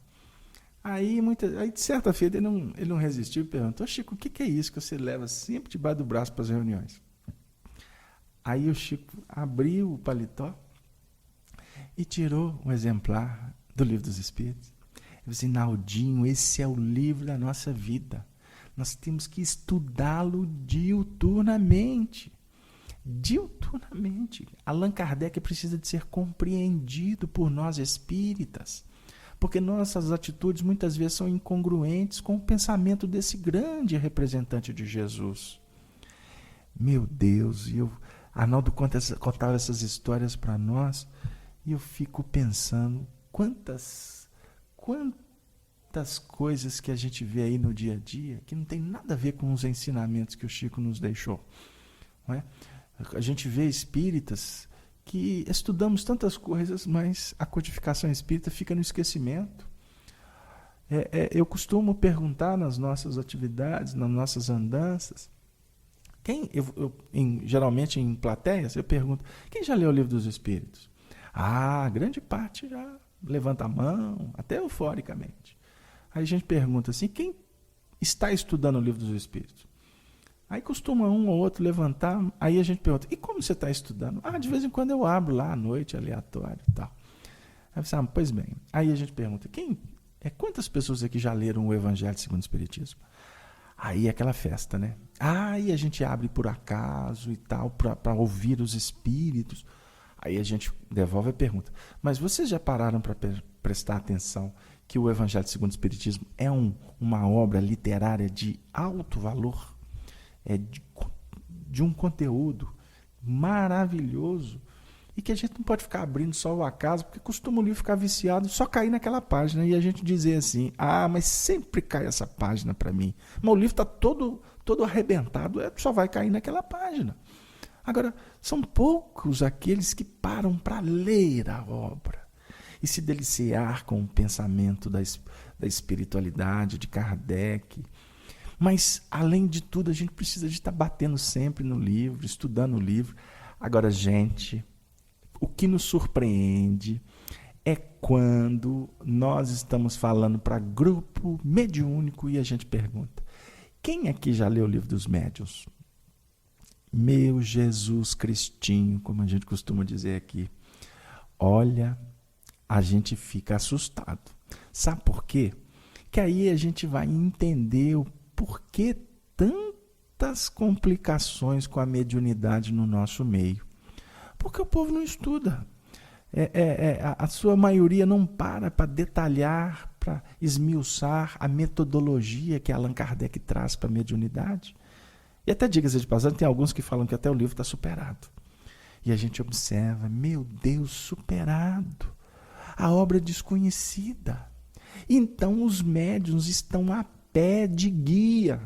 Aí, de certa feita, ele não resistiu e perguntou: Chico, o que é isso que você leva sempre debaixo do braço para as reuniões? Aí o Chico abriu o paletó e tirou um exemplar do Livro dos Espíritos. Eu disse: Naldinho, esse é o livro da nossa vida. Nós temos que estudá-lo diuturnamente. Diuturnamente. Allan Kardec precisa de ser compreendido por nós espíritas, porque nossas atitudes muitas vezes são incongruentes com o pensamento desse grande representante de Jesus. Meu Deus, Arnaldo contava essas histórias para nós e eu fico pensando quantas coisas que a gente vê aí no dia a dia que não tem nada a ver com os ensinamentos que o Chico nos deixou. Não é? A gente vê espíritas que estudamos tantas coisas, mas a codificação espírita fica no esquecimento. Eu costumo perguntar nas nossas atividades, nas nossas andanças, geralmente em plateias, eu pergunto: quem já leu o Livro dos Espíritos? A grande parte já levanta a mão, até euforicamente. Aí a gente pergunta assim: quem está estudando o Livro dos Espíritos? Aí costuma um ou outro levantar, aí a gente pergunta: e como você está estudando? De vez em quando eu abro lá à noite, aleatório e tal. Aí você, pois bem. Aí a gente pergunta: quantas pessoas aqui já leram o Evangelho segundo o Espiritismo? Aí é aquela festa, né? Aí a gente abre por acaso e tal, para ouvir os espíritos. Aí a gente devolve a pergunta: mas vocês já pararam para prestar atenção que o Evangelho segundo o Espiritismo é uma obra literária de alto valor? De um conteúdo maravilhoso e que a gente não pode ficar abrindo só o acaso, porque costuma o livro ficar viciado, só cair naquela página e a gente dizer assim: mas sempre cai essa página para mim, mas o livro está todo arrebentado, só vai cair naquela página. Agora, são poucos aqueles que param para ler a obra e se deliciar com o pensamento da espiritualidade de Kardec. Mas, além de tudo, a gente precisa de estar batendo sempre no livro, estudando o livro. Agora, gente, o que nos surpreende é quando nós estamos falando para grupo mediúnico e a gente pergunta: quem aqui já leu o Livro dos Médiuns? Meu Jesus Cristinho, como a gente costuma dizer aqui. Olha, a gente fica assustado. Sabe por quê? Que aí a gente vai entender o por que tantas complicações com a mediunidade no nosso meio? Porque o povo não estuda. A sua maioria não para detalhar, para esmiuçar a metodologia que Allan Kardec traz para a mediunidade. E até, diga-se de passagem, tem alguns que falam que até o livro está superado. E a gente observa: meu Deus, superado. A obra é desconhecida. Então os médiuns estão a pé de guia.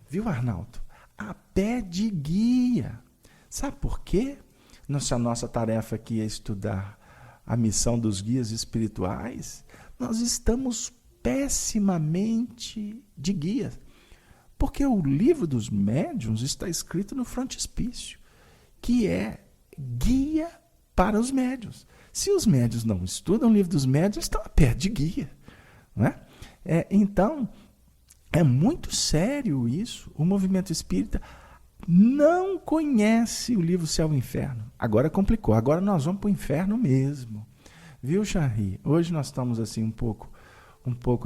Viu, Arnaldo? A pé de guia. Sabe por quê? Nossa tarefa aqui é estudar a missão dos guias espirituais. Nós estamos pessimamente de guia. Porque o Livro dos Médiuns está escrito no frontispício, que é guia para os médiuns. Se os médiuns não estudam o Livro dos Médiuns, estão a pé de guia. Não é? Então, é muito sério isso. O movimento espírita não conhece o livro Céu e Inferno. Agora complicou. Agora nós vamos para o inferno mesmo. Viu, Charri? Hoje nós estamos assim um pouco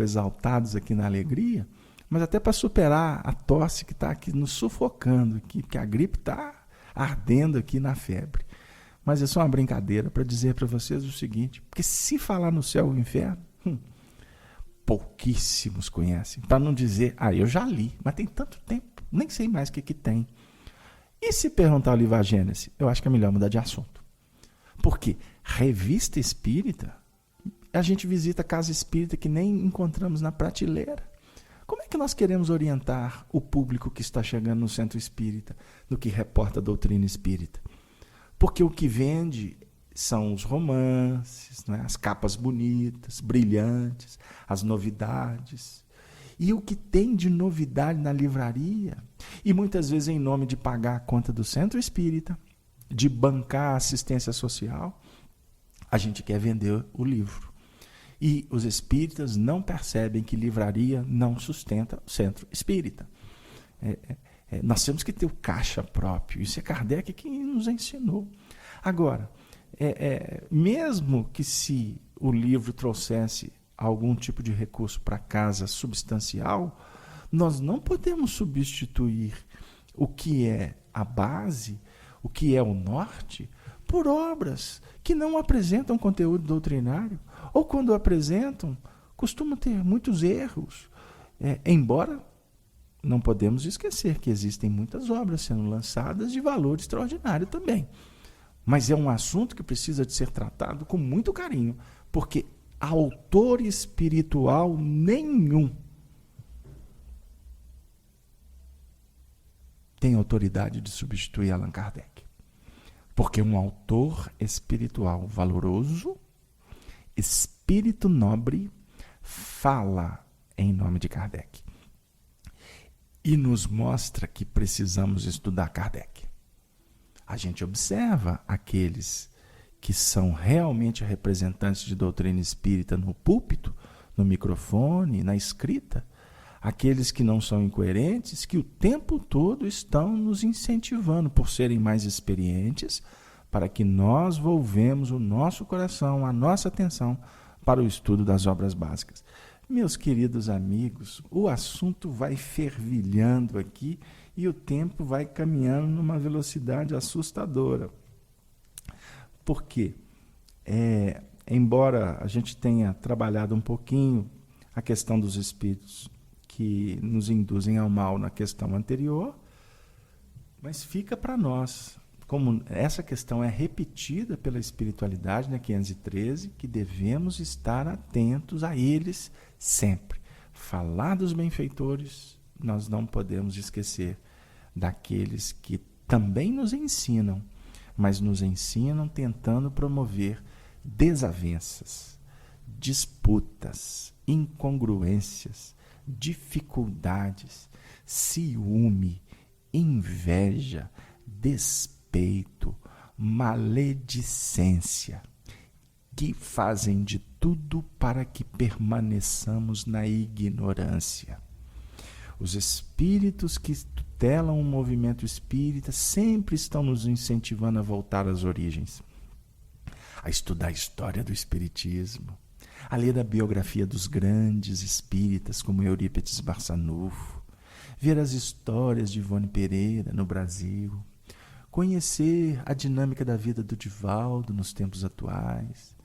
exaltados aqui na alegria, mas até para superar a tosse que está aqui nos sufocando, aqui, porque a gripe está ardendo aqui na febre. Mas é só uma brincadeira para dizer para vocês o seguinte: porque se falar no céu e inferno, pouquíssimos conhecem. Para não dizer: eu já li, mas tem tanto tempo, nem sei mais o que tem. E se perguntar o livro A Gênese, eu acho que é melhor mudar de assunto. Porque revista espírita, a gente visita casa espírita que nem encontramos na prateleira. Como é que nós queremos orientar o público que está chegando no centro espírita no que reporta a doutrina espírita? Porque o que vende são os romances, né? As capas bonitas, brilhantes, as novidades. E o que tem de novidade na livraria, e muitas vezes em nome de pagar a conta do centro espírita, de bancar a assistência social, a gente quer vender o livro. E os espíritas não percebem que livraria não sustenta o centro espírita. Nós temos que ter o caixa próprio. Isso é Kardec que nos ensinou. Agora, mesmo que se o livro trouxesse algum tipo de recurso para casa substancial, nós não podemos substituir o que é a base, o que é o norte, por obras que não apresentam conteúdo doutrinário, ou quando apresentam, costumam ter muitos erros. Embora não podemos esquecer que existem muitas obras sendo lançadas de valor extraordinário também. Mas é um assunto que precisa de ser tratado com muito carinho, porque autor espiritual nenhum tem autoridade de substituir Allan Kardec. Porque um autor espiritual valoroso, espírito nobre, fala em nome de Kardec. E nos mostra que precisamos estudar Kardec. A gente observa aqueles que são realmente representantes de doutrina espírita no púlpito, no microfone, na escrita, aqueles que não são incoerentes, que o tempo todo estão nos incentivando por serem mais experientes, para que nós volvemos o nosso coração, a nossa atenção para o estudo das obras básicas. Meus queridos amigos, o assunto vai fervilhando aqui e o tempo vai caminhando numa velocidade assustadora. Por quê? Embora a gente tenha trabalhado um pouquinho a questão dos espíritos que nos induzem ao mal na questão anterior, mas fica para nós, como essa questão é repetida pela espiritualidade, na 513, que devemos estar atentos a eles sempre. Falar dos benfeitores, nós não podemos esquecer daqueles que também nos ensinam, mas nos ensinam tentando promover desavenças, disputas, incongruências, dificuldades, ciúme, inveja, despeito, maledicência, que fazem de tudo para que permaneçamos na ignorância. Os espíritos que tutelam o movimento espírita sempre estão nos incentivando a voltar às origens, a estudar a história do espiritismo, a ler a biografia dos grandes espíritas como Eurípides Barçanufo, ver as histórias de Ivone Pereira no Brasil, conhecer a dinâmica da vida do Divaldo nos tempos atuais,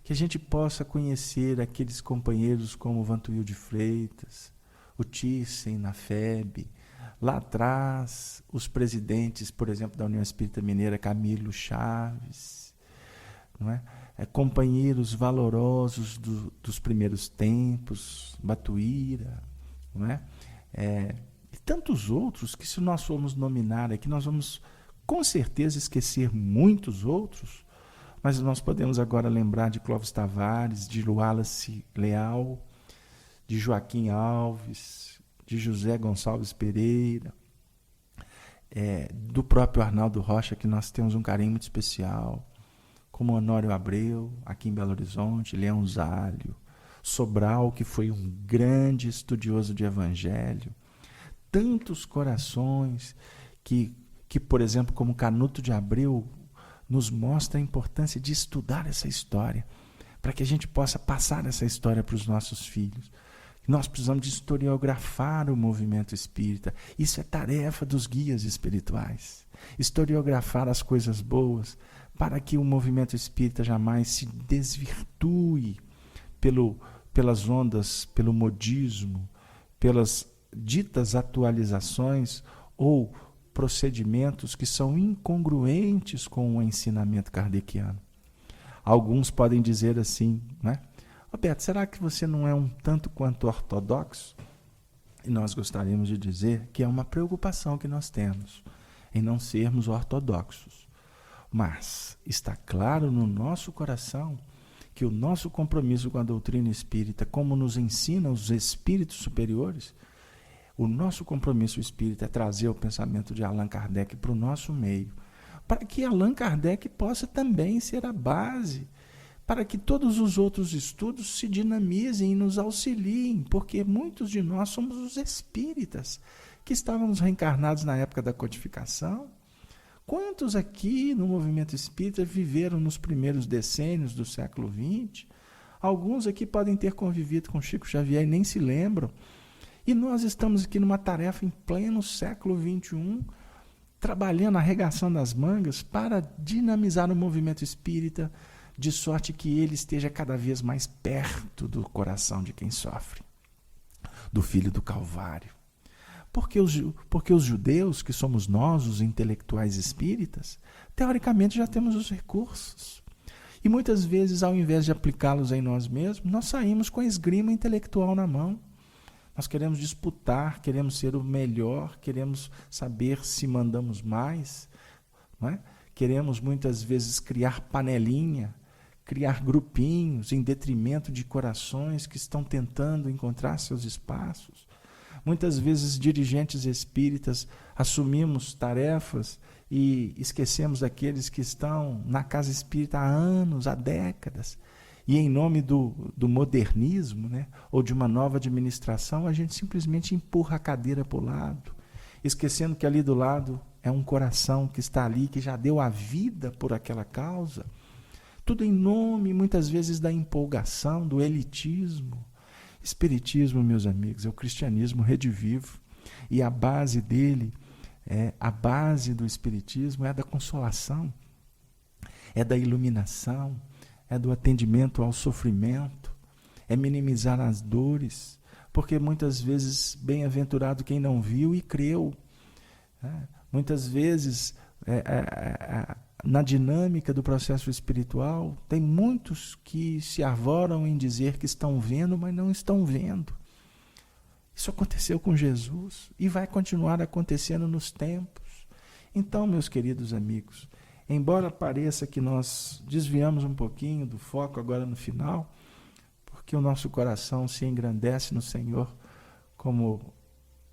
que a gente possa conhecer aqueles companheiros como Vantuil de Freitas, o Thyssen na FEB, lá atrás os presidentes, por exemplo, da União Espírita Mineira, Camilo Chaves, não é? Companheiros valorosos dos primeiros tempos, Batuíra, não é? E tantos outros que, se nós formos nominar aqui, nós vamos com certeza esquecer muitos outros, mas nós podemos agora lembrar de Clóvis Tavares, de Wallace Leal, de Joaquim Alves, de José Gonçalves Pereira, do próprio Arnaldo Rocha, que nós temos um carinho muito especial, como Honório Abreu, aqui em Belo Horizonte, Leão Zálio, Sobral, que foi um grande estudioso de evangelho, tantos corações que, por exemplo, como Canuto de Abreu, nos mostra a importância de estudar essa história, para que a gente possa passar essa história para os nossos filhos. Nós precisamos de historiografar o movimento espírita. Isso é tarefa dos guias espirituais. Historiografar as coisas boas, para que o movimento espírita jamais se desvirtue pelas ondas, pelo modismo, pelas ditas atualizações ou procedimentos que são incongruentes com o ensinamento kardeciano. Alguns podem dizer assim, né? Roberto, será que você não é um tanto quanto ortodoxo? E nós gostaríamos de dizer que é uma preocupação que nós temos em não sermos ortodoxos. Mas está claro no nosso coração que o nosso compromisso com a doutrina espírita, como nos ensinam os espíritos superiores, o nosso compromisso espírita é trazer o pensamento de Allan Kardec para o nosso meio, para que Allan Kardec possa também ser a base, para que todos os outros estudos se dinamizem e nos auxiliem, porque muitos de nós somos os espíritas que estávamos reencarnados na época da codificação. Quantos aqui no movimento espírita viveram nos primeiros decênios do século XX? Alguns aqui podem ter convivido com Chico Xavier e nem se lembram. E nós estamos aqui numa tarefa em pleno século XXI, trabalhando, arregaçando as mangas para dinamizar o movimento espírita, de sorte que ele esteja cada vez mais perto do coração de quem sofre, do filho do Calvário. Porque os judeus, que somos nós, os intelectuais espíritas, teoricamente já temos os recursos. E muitas vezes, ao invés de aplicá-los em nós mesmos, nós saímos com a esgrima intelectual na mão. Nós queremos disputar, queremos ser o melhor, queremos saber se mandamos mais, não é? Queremos muitas vezes criar panelinha, criar grupinhos em detrimento de corações que estão tentando encontrar seus espaços. Muitas vezes, dirigentes espíritas, assumimos tarefas e esquecemos daqueles que estão na casa espírita há anos, há décadas. E em nome do modernismo, né, ou de uma nova administração, a gente simplesmente empurra a cadeira para o lado, esquecendo que ali do lado é um coração que está ali, que já deu a vida por aquela causa. Tudo em nome, muitas vezes, da empolgação, do elitismo. Espiritismo, meus amigos, é o cristianismo redivivo. E a base dele, a base do espiritismo é da consolação, é da iluminação, é do atendimento ao sofrimento, é minimizar as dores, porque muitas vezes, bem-aventurado quem não viu e creu. Muitas vezes, na dinâmica do processo espiritual, tem muitos que se arvoram em dizer que estão vendo, mas não estão vendo. Isso aconteceu com Jesus e vai continuar acontecendo nos tempos. Então, meus queridos amigos, embora pareça que nós desviamos um pouquinho do foco agora no final, porque o nosso coração se engrandece no Senhor, como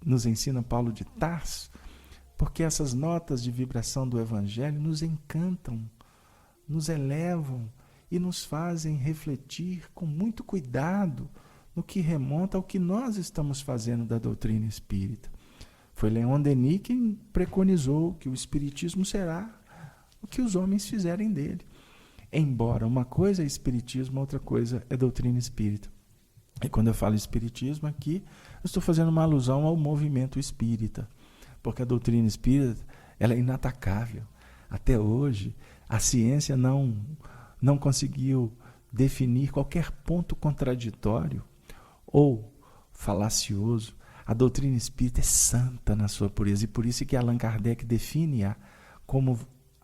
nos ensina Paulo de Tarso, porque essas notas de vibração do Evangelho nos encantam, nos elevam e nos fazem refletir com muito cuidado no que remonta ao que nós estamos fazendo da doutrina espírita. Foi Leon Denis quem preconizou que o espiritismo será o que os homens fizerem dele. Embora uma coisa é espiritismo, outra coisa é doutrina espírita. E quando eu falo espiritismo aqui, eu estou fazendo uma alusão ao movimento espírita, porque a doutrina espírita ela é inatacável. Até hoje, a ciência não conseguiu definir qualquer ponto contraditório ou falacioso. A doutrina espírita é santa na sua pureza, e por isso que Allan Kardec define-a como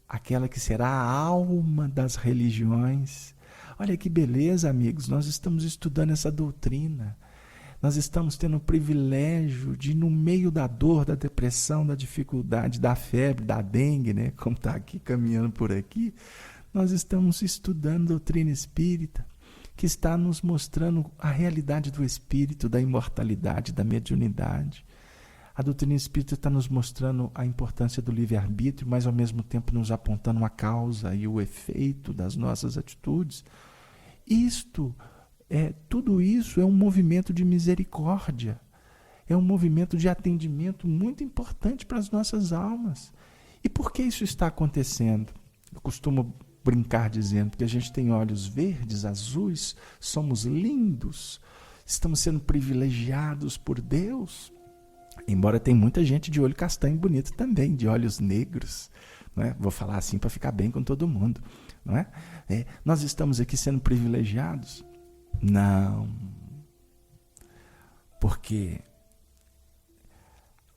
aquela que será a alma das religiões. Olha que beleza, amigos, nós estamos estudando essa doutrina. Nós estamos tendo o privilégio de, no meio da dor, da depressão, da dificuldade, da febre, da dengue, né, como está aqui caminhando por aqui, nós estamos estudando doutrina espírita, que está nos mostrando a realidade do espírito, da imortalidade, da mediunidade. A doutrina espírita está nos mostrando a importância do livre-arbítrio, mas ao mesmo tempo nos apontando a causa e o efeito das nossas atitudes. Tudo isso é um movimento de misericórdia, é um movimento de atendimento muito importante para as nossas almas. E por que isso está acontecendo? Eu costumo brincar dizendo que a gente tem olhos verdes, azuis, somos lindos, estamos sendo privilegiados por Deus. Embora tem muita gente de olho castanho bonito também, de olhos negros, não é? Vou falar assim para ficar bem com todo mundo, não é? Nós estamos aqui sendo privilegiados? Não, porque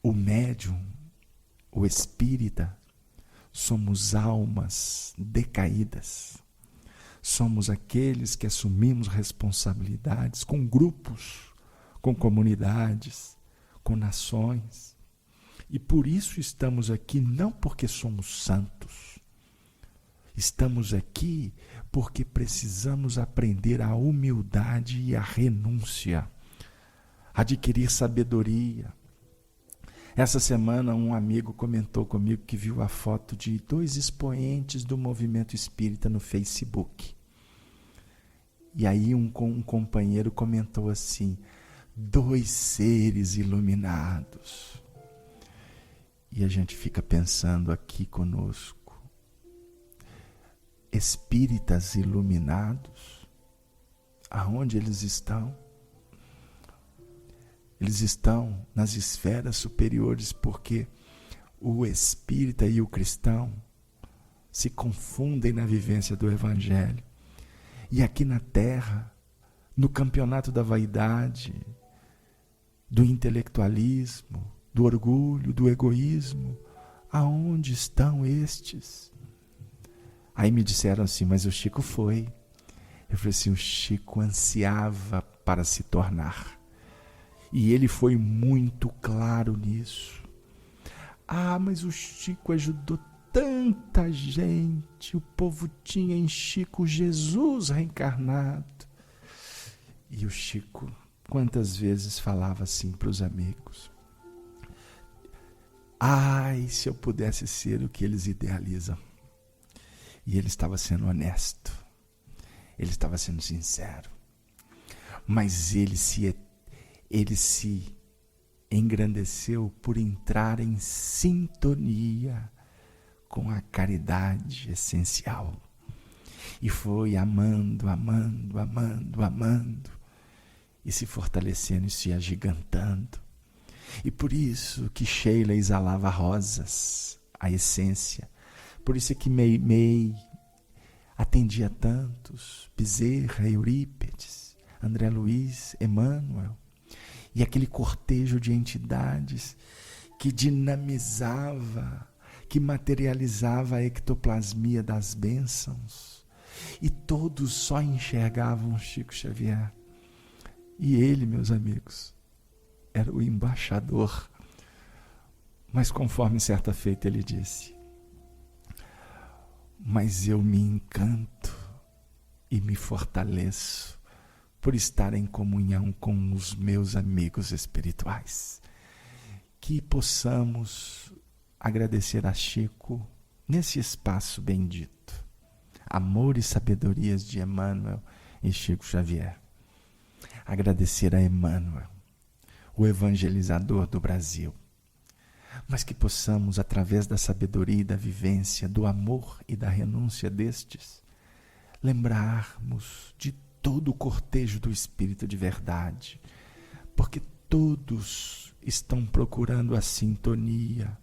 o médium, o espírita, somos almas decaídas, somos aqueles que assumimos responsabilidades com grupos, com comunidades, com nações, e por isso estamos aqui, não porque somos santos, estamos aqui porque precisamos aprender a humildade e a renúncia, adquirir sabedoria. Essa semana um amigo comentou comigo que viu a foto de 2 expoentes do movimento espírita no Facebook. E aí um companheiro comentou assim: 2 seres iluminados. E a gente fica pensando aqui conosco: espíritas iluminados, aonde eles estão? Eles estão nas esferas superiores, porque o espírita e o cristão se confundem na vivência do Evangelho. E aqui na Terra, no campeonato da vaidade, do intelectualismo, do orgulho, do egoísmo, aonde estão estes? Aí me disseram assim: mas o Chico foi. Eu falei assim: o Chico ansiava para se tornar. E ele foi muito claro nisso. Ah, mas o Chico ajudou tanta gente. O povo tinha em Chico Jesus reencarnado. E o Chico, quantas vezes falava assim para os amigos: ai, se eu pudesse ser o que eles idealizam. E ele estava sendo honesto. Ele estava sendo sincero. Mas ele se engrandeceu por entrar em sintonia com a caridade essencial. E foi amando, amando, amando, amando, e se fortalecendo e se agigantando. E por isso que Sheila exalava rosas, a essência. Por isso que Meimei atendia tantos: Bezerra, Eurípides, André Luiz, Emmanuel. E aquele cortejo de entidades que dinamizava, que materializava a ectoplasmia das bênçãos. E todos só enxergavam Chico Xavier. E ele, meus amigos, era o embaixador. Mas conforme certa feita ele disse: mas eu me encanto e me fortaleço por estar em comunhão com os meus amigos espirituais. Que possamos agradecer a Chico nesse espaço bendito. Amor e sabedorias de Emmanuel e Chico Xavier. Agradecer a Emmanuel, o evangelizador do Brasil. Mas que possamos, através da sabedoria e da vivência, do amor e da renúncia destes, lembrarmos de todo o cortejo do Espírito de verdade, porque todos estão procurando a sintonia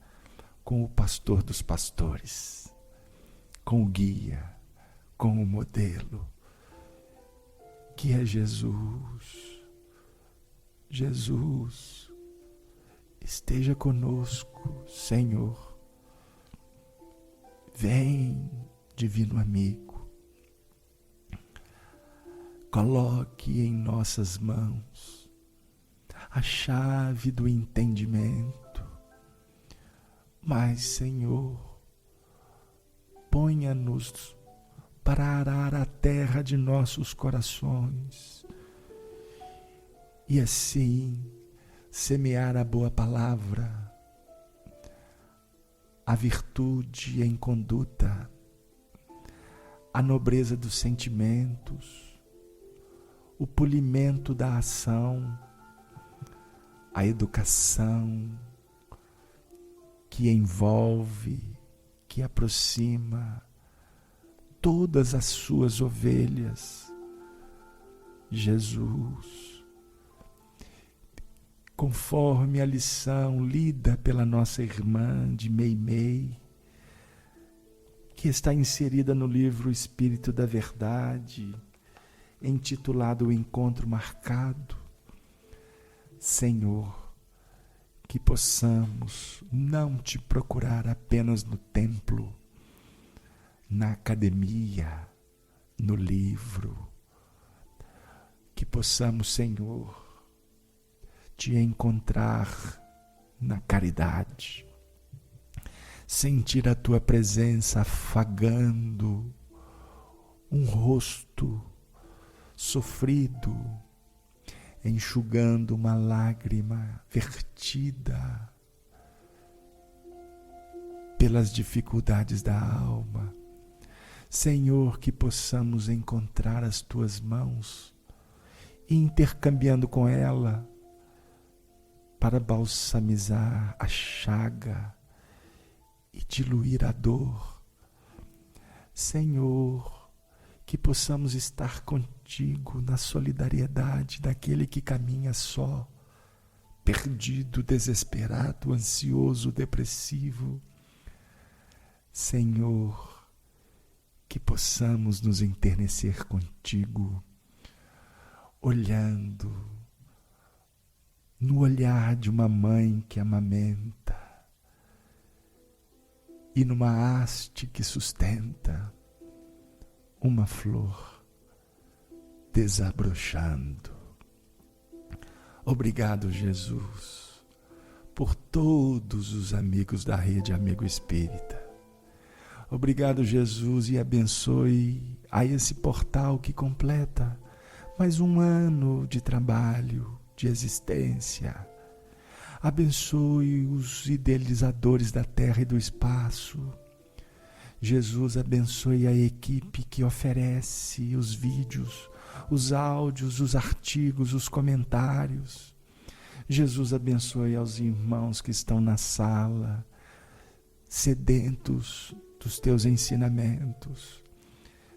com o pastor dos pastores, com o guia, com o modelo, que é Jesus. Jesus, esteja conosco, Senhor. Vem, divino amigo. Coloque em nossas mãos a chave do entendimento. Mas, Senhor, ponha-nos para arar a terra de nossos corações e assim semear a boa palavra, a virtude em conduta, a nobreza dos sentimentos, o polimento da ação, a educação que envolve, que aproxima todas as suas ovelhas. Jesus, conforme a lição lida pela nossa irmã de Meimei, que está inserida no livro Espírito da Verdade, intitulado O Encontro Marcado. Senhor, que possamos não te procurar apenas no templo, na academia, no livro. Que possamos, Senhor, te encontrar na caridade, sentir a tua presença afagando um rosto sofrido, enxugando uma lágrima vertida, pelas dificuldades da alma. Senhor, que possamos encontrar as Tuas mãos e intercambiando com ela para balsamizar a chaga e diluir a dor. Senhor, que possamos estar contigo na solidariedade daquele que caminha só, perdido, desesperado, ansioso, depressivo. Senhor, que possamos nos enternecer contigo, olhando no olhar de uma mãe que amamenta e numa haste que sustenta uma flor desabrochando. Obrigado, Jesus, por todos os amigos da Rede Amigo Espírita. Obrigado, Jesus, e abençoe a esse portal que completa mais um ano de trabalho, de existência. Abençoe os idealizadores da terra e do espaço. Jesus, abençoe a equipe que oferece os vídeos, os áudios, os artigos, os comentários. Jesus, abençoe aos irmãos que estão na sala, sedentos dos teus ensinamentos.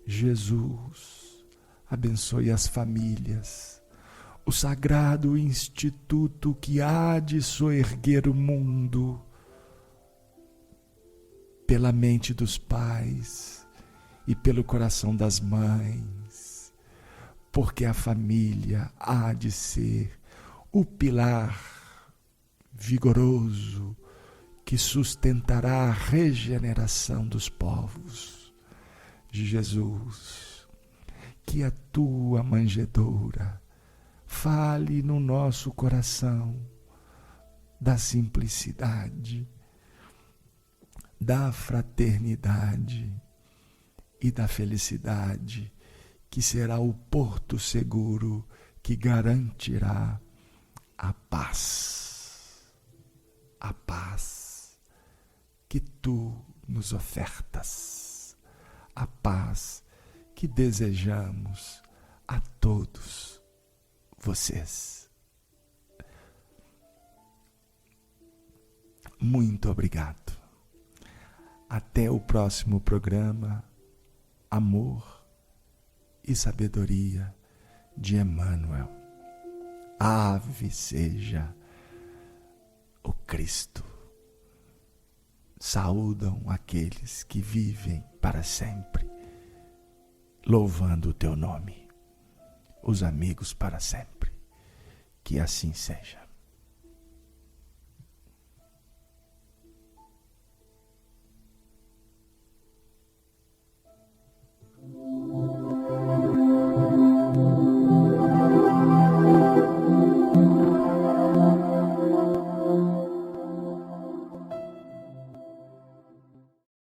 Jesus, abençoe as famílias, o sagrado instituto que há de soerguer o mundo pela mente dos pais e pelo coração das mães, porque a família há de ser o pilar vigoroso que sustentará a regeneração dos povos. Jesus, que a tua manjedoura fale no nosso coração da simplicidade, da fraternidade e da felicidade, que será o porto seguro que garantirá a paz. A paz que tu nos ofertas, a paz que desejamos a todos vocês. Muito obrigado. Até o próximo programa Amor e Sabedoria de Emmanuel. Ave seja o Cristo. Saúdam aqueles que vivem para sempre, louvando o teu nome. Os amigos para sempre. Que assim seja.